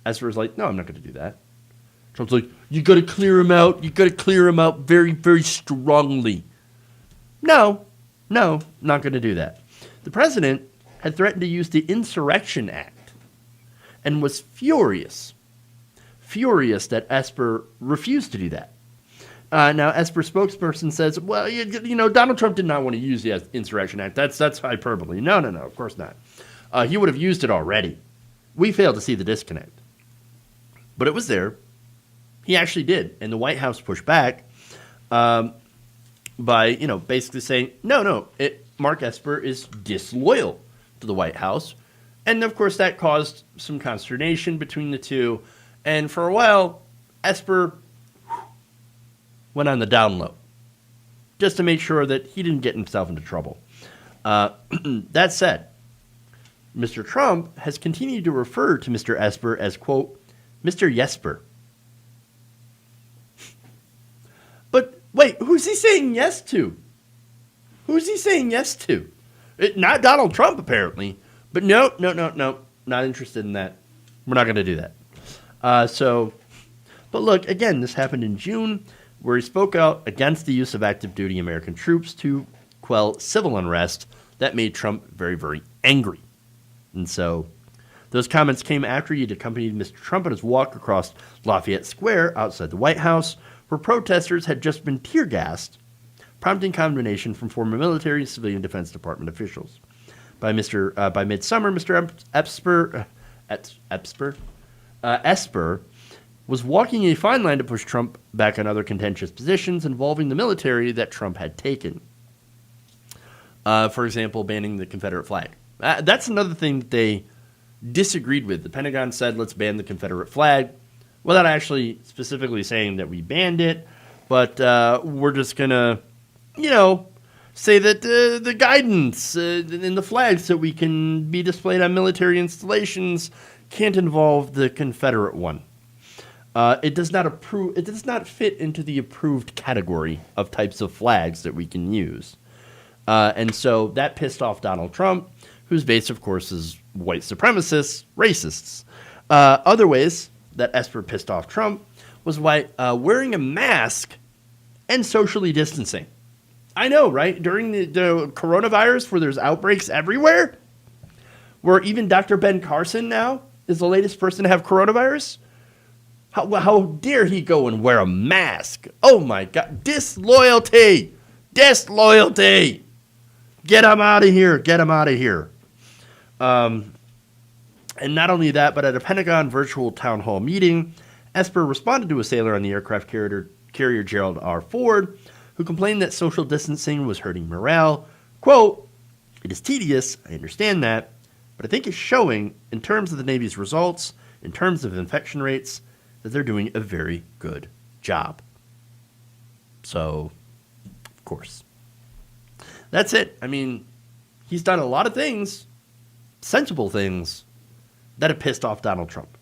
Esper was like, no, I'm not going to do that. Trump's like, you got to clear him out. You got to clear him out very, very strongly. No, not going to do that. The president had threatened to use the Insurrection Act and was furious that Esper refused to do that. Now, Esper's spokesperson says, well, Donald Trump did not want to use the Insurrection Act. That's hyperbole. No, of course not. He would have used it already. We failed to see the disconnect. But it was there. He actually did. And the White House pushed back by, basically saying, no, Mark Esper is disloyal to the White House. And, of course, that caused some consternation between the two. And for a while, Esper went on the down low just to make sure that he didn't get himself into trouble. That said, Mr. Trump has continued to refer to Mr. Esper as, quote, Mr. Yesper. But wait, who's he saying yes to? Who's he saying yes to? Not Donald Trump, apparently. But no, not interested in that. We're not going to do that. But look, again, this happened in June, where he spoke out against the use of active duty American troops to quell civil unrest that made Trump very, very angry. And so those comments came after he had accompanied Mr. Trump on his walk across Lafayette Square outside the White House, where protesters had just been tear gassed, prompting condemnation from former military and civilian Defense Department officials. By midsummer, Mr. Esper was walking a fine line to push Trump back on other contentious positions involving the military that Trump had taken. For example, banning the Confederate flag. That's another thing that they disagreed with. The Pentagon said, let's ban the Confederate flag, without actually specifically saying that we banned it. But we're just going to, say that the guidance in the flags that we can be displayed on military installations can't involve the Confederate one. It does not fit into the approved category of types of flags that we can use. And so that pissed off Donald Trump, whose base, of course, is white supremacists, racists. Other ways that Esper pissed off Trump was by wearing a mask and socially distancing. I know, right? During the coronavirus, where there's outbreaks everywhere, where even Dr. Ben Carson now is the latest person to have coronavirus. How dare he go and wear a mask? Oh, my God. Disloyalty. Get him out of here. And not only that, but at a Pentagon virtual town hall meeting, Esper responded to a sailor on the aircraft carrier Gerald R. Ford, who complained that social distancing was hurting morale. Quote, it is tedious, I understand that, but I think it's showing, in terms of the Navy's results, in terms of infection rates, that they're doing a very good job. So, of course. That's it. I mean, he's done a lot of things, sensible things, that have pissed off Donald Trump.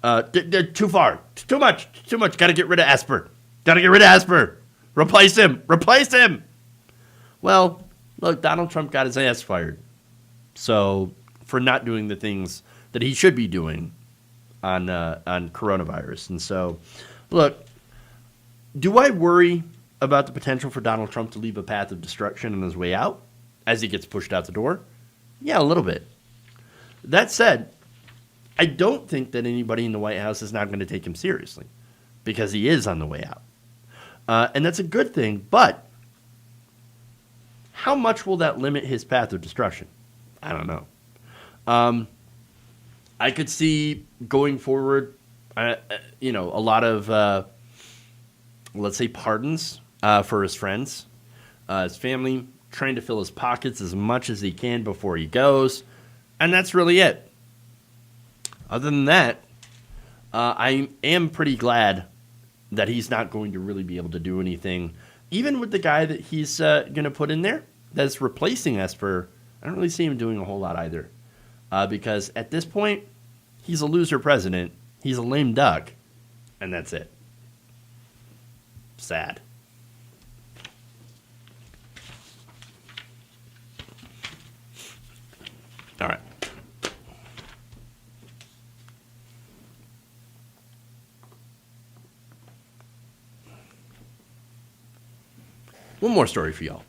They're too far. Too much. Got to get rid of Esper. Replace him. Well, look, Donald Trump got his ass fired. So, for not doing the things that he should be doing on coronavirus. And so, look, do I worry about the potential for Donald Trump to leave a path of destruction on his way out as he gets pushed out the door? Yeah, a little bit. That said, I don't think that anybody in the White House is not going to take him seriously because he is on the way out. And that's a good thing, but how much will that limit his path of destruction? I don't know. I could see going forward, a lot of, let's say, pardons for his friends, his family, trying to fill his pockets as much as he can before he goes. And that's really it. Other than that, I am pretty glad that he's not going to really be able to do anything, even with the guy that he's going to put in there that's replacing Esper. I don't really see him doing a whole lot either, because at this point, he's a loser president, he's a lame duck, and that's it. Sad. All right. One more story for y'all.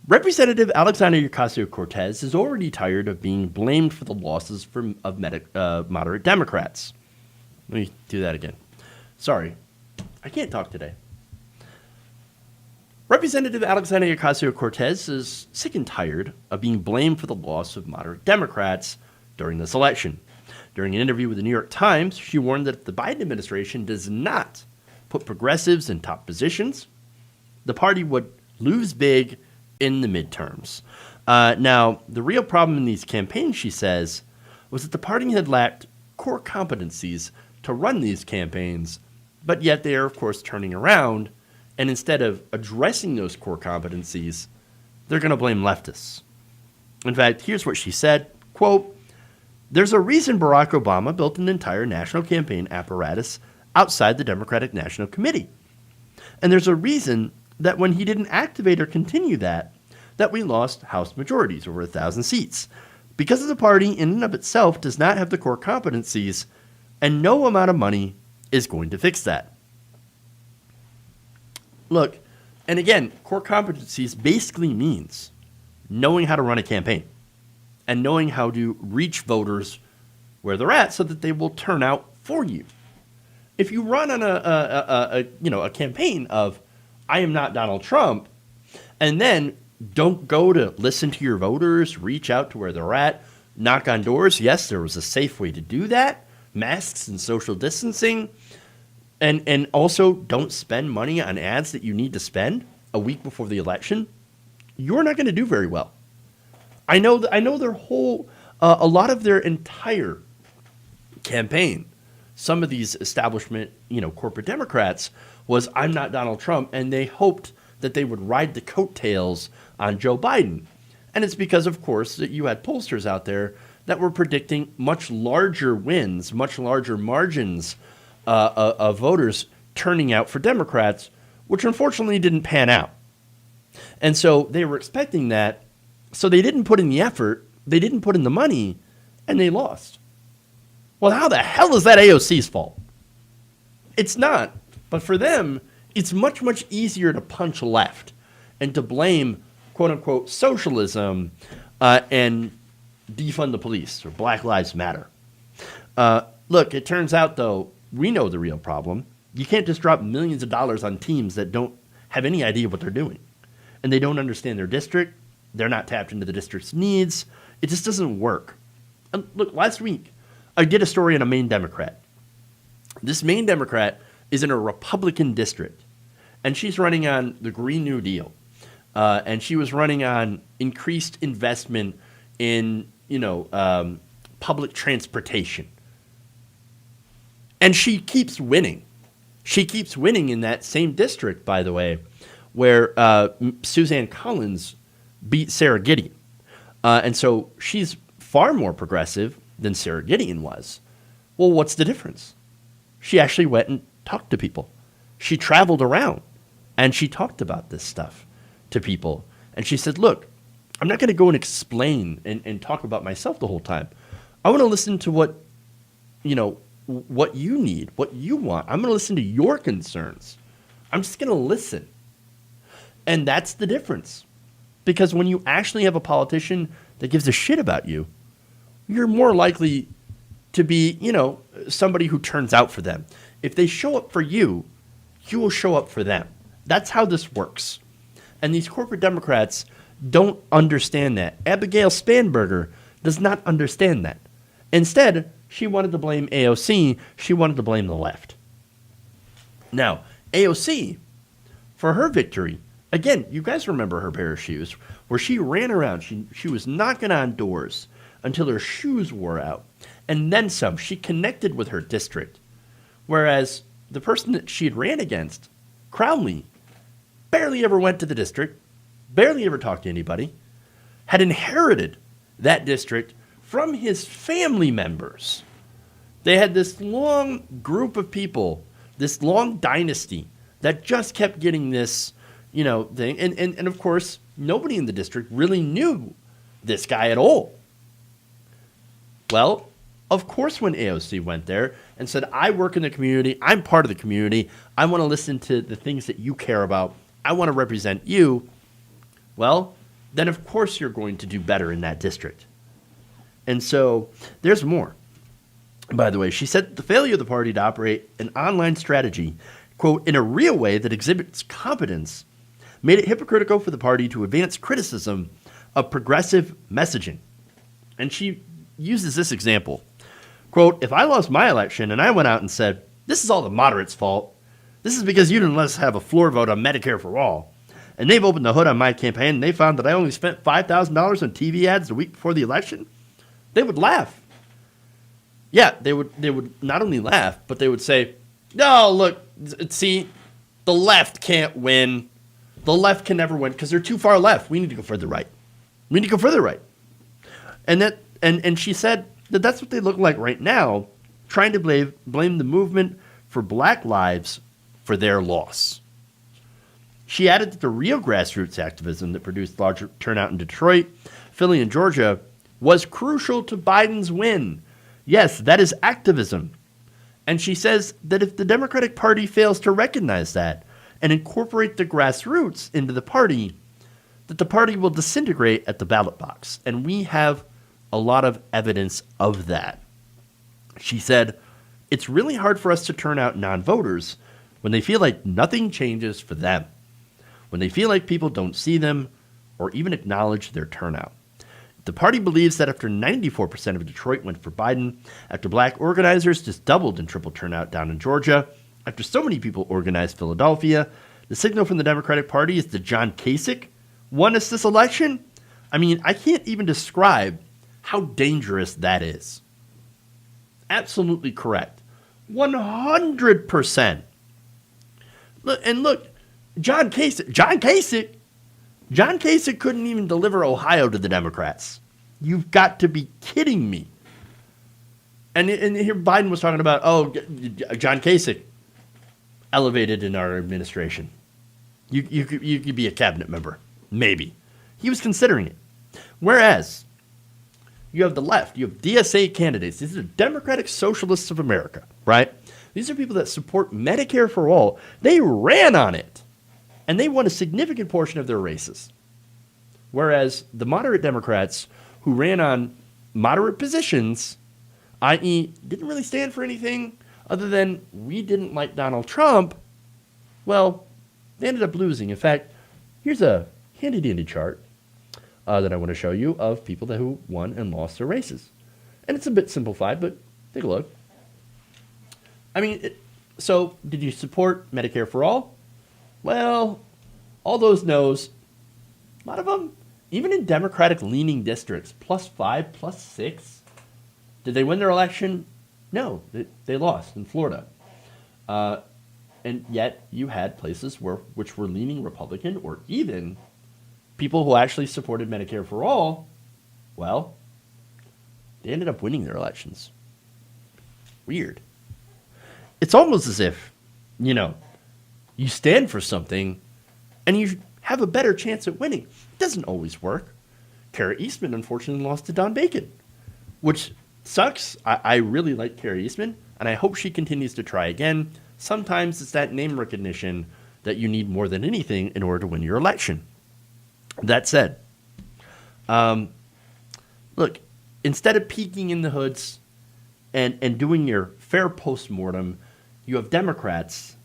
Representative Alexandria Ocasio-Cortez is already tired of being blamed for the losses of moderate Democrats. Let me do that again. Sorry, I can't talk today. Representative Alexandria Ocasio-Cortez is sick and tired of being blamed for the loss of moderate Democrats during this election. During an interview with the New York Times, she warned that if the Biden administration does not put progressives in top positions, the party would lose big in the midterms. Now, the real problem in these campaigns, she says, was that the party had lacked core competencies to run these campaigns, but yet they are, of course, turning around, and instead of addressing those core competencies, they're going to blame leftists. In fact, here's what she said, quote, "There's a reason Barack Obama built an entire national campaign apparatus outside the Democratic National Committee. And there's a reason that when he didn't activate or continue that we lost House majorities, over 1,000 seats. Because the party in and of itself does not have the core competencies, and no amount of money is going to fix that." Look, and again, core competencies basically means knowing how to run a campaign and knowing how to reach voters where they're at so that they will turn out for you. If you run on a campaign of "I am not Donald Trump," and then don't go to listen to your voters, reach out to where they're at, knock on doors. Yes, there was a safe way to do that, masks and social distancing, and also don't spend money on ads that you need to spend a week before the election. You're not going to do very well. I know their whole, a lot of their entire campaign, some of these establishment, corporate Democrats, was "I'm not Donald Trump," and they hoped that they would ride the coattails on Joe Biden. And it's because, of course, that you had pollsters out there that were predicting much larger wins, much larger margins of voters turning out for Democrats, which unfortunately didn't pan out. And so they were expecting that. So they didn't put in the effort, they didn't put in the money, and they lost. Well, how the hell is that AOC's fault? It's not. But for them, it's much, much easier to punch left and to blame, quote-unquote, socialism and defund the police or Black Lives Matter. Look, it turns out, though, we know the real problem. You can't just drop millions of dollars on teams that don't have any idea what they're doing. And they don't understand their district. They're not tapped into the district's needs. It just doesn't work. And look, last week, I did a story on a Maine Democrat. This Maine Democrat is in a Republican district, and she's running on the Green New Deal. And she was running on increased investment in, public transportation. And she keeps winning. She keeps winning in that same district, by the way, where Suzanne Collins beat Sarah Gideon. And so she's far more progressive than Sarah Gideon was. Well, what's the difference? She actually went and talked to people. She traveled around and she talked about this stuff to people. And she said, look, I'm not going to go and explain and talk about myself the whole time. I want to listen to what you need, what you want. I'm going to listen to your concerns. I'm just going to listen. And that's the difference. Because when you actually have a politician that gives a shit about you, you're more likely to be, somebody who turns out for them. If they show up for you, you will show up for them. That's how this works. And these corporate Democrats don't understand that. Abigail Spanberger does not understand that. Instead, she wanted to blame AOC. She wanted to blame the left. Now, AOC, for her victory, again, you guys remember her pair of shoes, where she ran around. She was knocking on doors until her shoes wore out. And then some. She connected with her district. Whereas the person that she had ran against, Crowley, barely ever went to the district, barely ever talked to anybody, had inherited that district from his family members. They had this long group of people, this long dynasty that just kept getting this, thing. And of course, nobody in the district really knew this guy at all. Well, of course, when AOC went there and said, I work in the community, I'm part of the community, I want to listen to the things that you care about, I want to represent you, well, then of course you're going to do better in that district. And so there's more. By the way, she said the failure of the party to operate an online strategy, quote, in a real way that exhibits competence, made it hypocritical for the party to advance criticism of progressive messaging. And she uses this example. Quote, if I lost my election and I went out and said, this is all the moderates' fault, this is because you didn't let us have a floor vote on Medicare for all, and they've opened the hood on my campaign and they found that I only spent $5,000 on TV ads the week before the election, they would laugh. Yeah, they would not only laugh, but they would say, no, look, see, the left can't win. The left can never win because they're too far left. We need to go further right. We need to go further right. And she said that that's what they look like right now, trying to blame the movement for black lives for their loss. She added that the real grassroots activism that produced larger turnout in Detroit, Philly, and Georgia was crucial to Biden's win. Yes, that is activism. And she says that if the Democratic Party fails to recognize that and incorporate the grassroots into the party, that the party will disintegrate at the ballot box. And we have a lot of evidence of that. She said, it's really hard for us to turn out non-voters when they feel like nothing changes for them, when they feel like people don't see them or even acknowledge their turnout. The party believes that after 94% of Detroit went for Biden, after black organizers just doubled in triple turnout down in Georgia, after so many people organized Philadelphia, the signal from the Democratic Party is that John Kasich won us this election. I mean, I can't even describe how dangerous that is. Absolutely correct. 100%. Look, John Kasich couldn't even deliver Ohio to the Democrats. You've got to be kidding me. And here Biden was talking about, John Kasich elevated in our administration. You could be a cabinet member. Maybe. He was considering it. Whereas, you have the left. You have DSA candidates. These are Democratic Socialists of America, right? These are people that support Medicare for all. They ran on it. And they won a significant portion of their races. Whereas the moderate Democrats who ran on moderate positions, i.e. didn't really stand for anything other than we didn't like Donald Trump, well, they ended up losing. In fact, here's a handy-dandy chart that I want to show you of people who won and lost their races. And it's a bit simplified, but take a look. I mean, so did you support Medicare for all? Well, all those no's, a lot of them, even in Democratic-leaning districts, +5, +6, did they win their election? No, they lost in Florida. And yet you had places which were leaning Republican, or even people who actually supported Medicare for all, well, they ended up winning their elections. Weird. It's almost as if, you stand for something and you have a better chance at winning. It doesn't always work. Kara Eastman, unfortunately, lost to Don Bacon, which sucks. I really like Kara Eastman, and I hope she continues to try again. Sometimes it's that name recognition that you need more than anything in order to win your election. That said, look, instead of peeking in the hoods and doing your fair postmortem, you have Democrats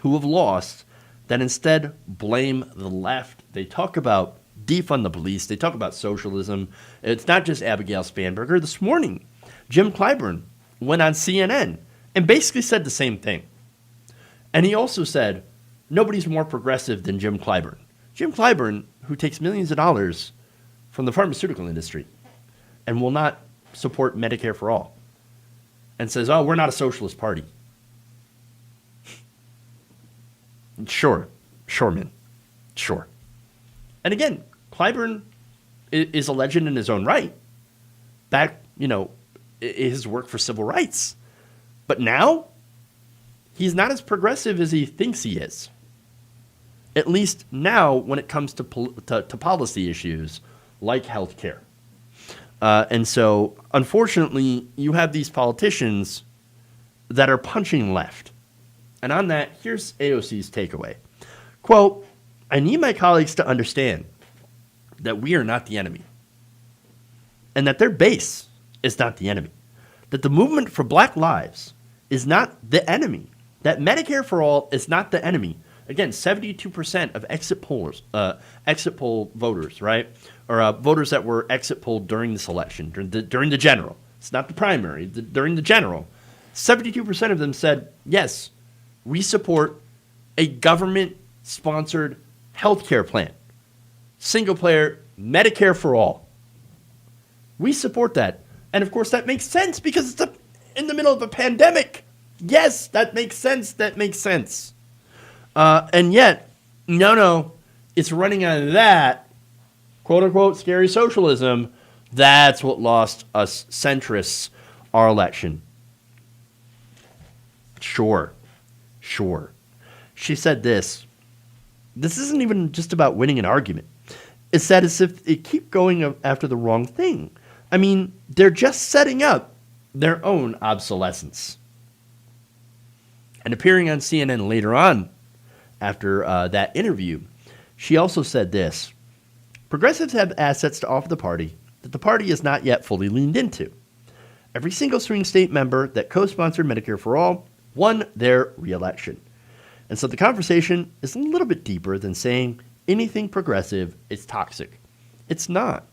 who have lost that instead blame the left. They talk about defund the police. They talk about socialism. It's not just Abigail Spanberger. This morning, Jim Clyburn went on CNN and basically said the same thing. And he also said, nobody's more progressive than Jim Clyburn. Jim Clyburn, who takes millions of dollars from the pharmaceutical industry and will not support Medicare for all, and says, oh, we're not a socialist party. Sure, man. Sure. And again, Clyburn is a legend in his own right. Back, his work for civil rights. But now, he's not as progressive as he thinks he is. At least now when it comes to policy issues like health care. And so, unfortunately, you have these politicians that are punching left. And on that, here's AOC's takeaway. Quote, I need my colleagues to understand that we are not the enemy. And that their base is not the enemy. That the movement for Black lives is not the enemy. That Medicare for all is not the enemy. Again, 72% of exit poll voters, right? Or voters that were exit polled during this election, during the general. It's not the primary, during the general. 72% of them said, yes, we support a government-sponsored health care plan. Single-player Medicare for all. We support that. And, of course, that makes sense because it's in the middle of a pandemic. Yes, that makes sense. That makes sense. And yet, no, it's running on that, quote-unquote, scary socialism. That's what lost us centrists our election. Sure. She said this isn't even just about winning an argument. It's that as if they keep going after the wrong thing. I mean, they're just setting up their own obsolescence. And appearing on CNN later on, after that interview, she also said this. Progressives have assets to offer the party that the party is not yet fully leaned into. Every single swing state member that co-sponsored Medicare for All won their re-election. And so the conversation is a little bit deeper than saying anything progressive is toxic. It's not.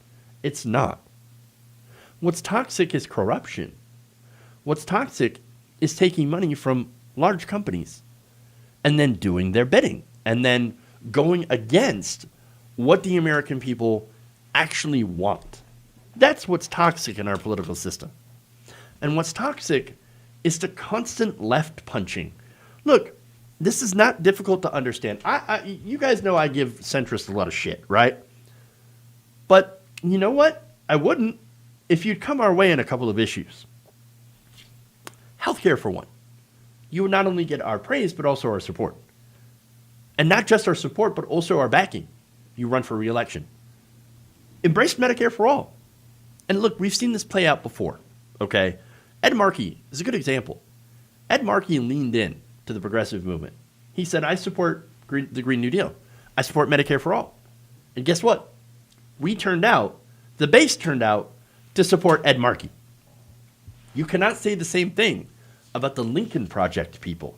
It's not. What's toxic is corruption. What's toxic is taking money from large companies and then doing their bidding and then going against what the American people actually want. That's what's toxic in our political system. And what's toxic is the constant left punching. Look, this is not difficult to understand. You guys know I give centrists a lot of shit, right? But you know what? I wouldn't if you'd come our way in a couple of issues. Healthcare, for one. You would not only get our praise, but also our support. And not just our support, but also our backing. You run for re-election. Embrace Medicare for all. And look, we've seen this play out before, okay? Ed Markey is a good example. Ed Markey leaned in to the progressive movement. He said, I support the Green New Deal. I support Medicare for all. And guess what? The base turned out to support Ed Markey. You cannot say the same thing about the Lincoln Project people.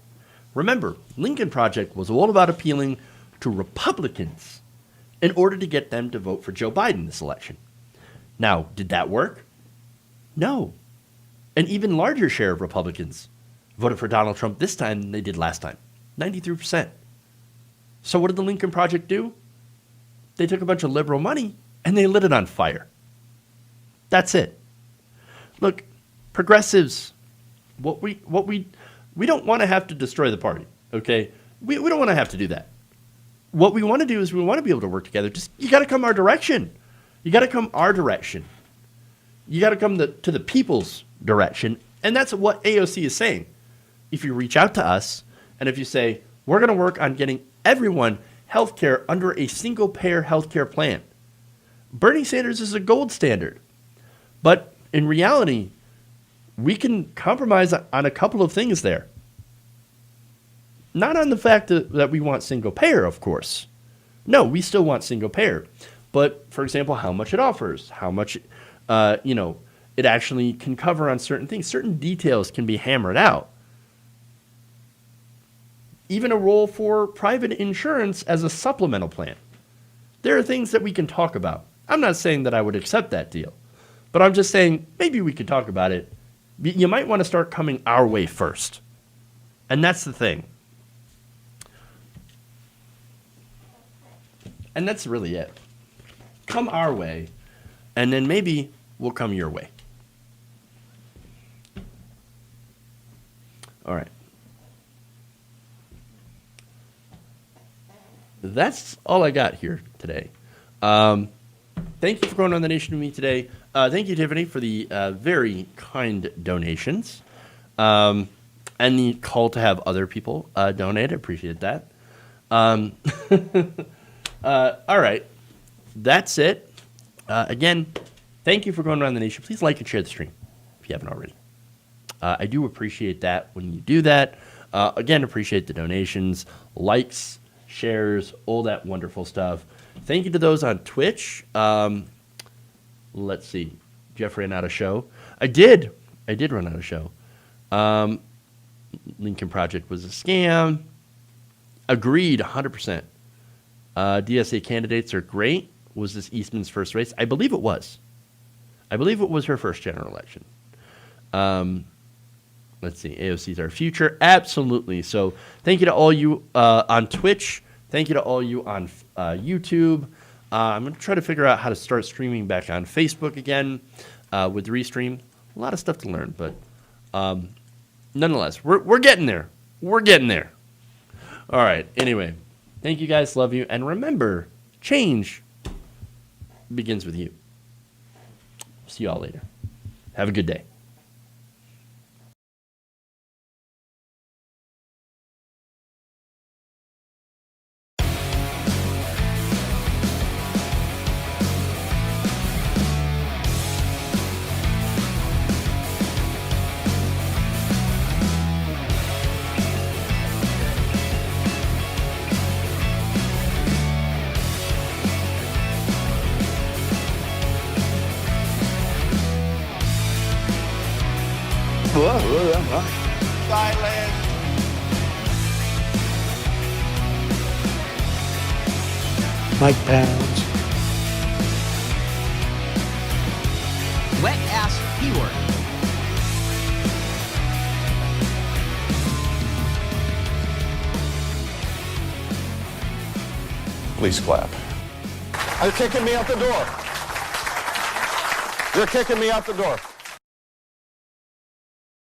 Remember, Lincoln Project was all about appealing to Republicans in order to get them to vote for Joe Biden this election. Now, did that work? No. An even larger share of Republicans voted for Donald Trump this time than they did last time. 93%. So what did the Lincoln Project do? They took a bunch of liberal money and they lit it on fire. That's it. Look, progressives, we don't want to have to destroy the party, okay? We don't want to have to do that. What we want to do is we want to be able to work together. You got to come our direction. You got to come our direction. You got to come to the people's direction. And that's what AOC is saying. If you reach out to us and if you say, we're going to work on getting everyone health care under a single-payer health care plan. Bernie Sanders is a gold standard. But in reality, we can compromise on a couple of things there. Not on the fact that we want single-payer, of course. No, we still want single-payer. But, for example, how much it offers, how much, it actually can cover on certain things. Certain details can be hammered out. even a role for private insurance as a supplemental plan. There are things that we can talk about. I'm not saying that I would accept that deal, but I'm just saying maybe we could talk about it. You might want to start coming our way first. And that's the thing. And that's really it. Come our way, and then maybe we'll come your way. All right. That's all I got here today. Thank you for going on The Nation with me today. Thank you, Tiffany, for the very kind donations. And the call to have other people donate. I appreciate that. All right. That's it. Again, thank you for going around The Nation. Please like and share the stream if you haven't already. I do appreciate that when you do that. Again, appreciate the donations, likes, shares, all that wonderful stuff. Thank you to those on Twitch. Let's see. Jeff ran out of show. I did run out of show. Lincoln Project was a scam. Agreed, 100%. DSA candidates are great. Was this Eastman's first race? I believe it was. I believe it was her first general election. Let's see. AOC's our future. Absolutely. So thank you to all you on Twitch. Thank you to all you on YouTube. I'm going to try to figure out how to start streaming back on Facebook again with Restream. A lot of stuff to learn, but nonetheless, we're getting there. We're getting there. All right. Anyway, thank you guys. Love you. And remember, change begins with you. See you all later. Have a good day. Silence. Mike Pounds. Wet ass P-word. Please clap. They're kicking me out the door. They're kicking me out the door.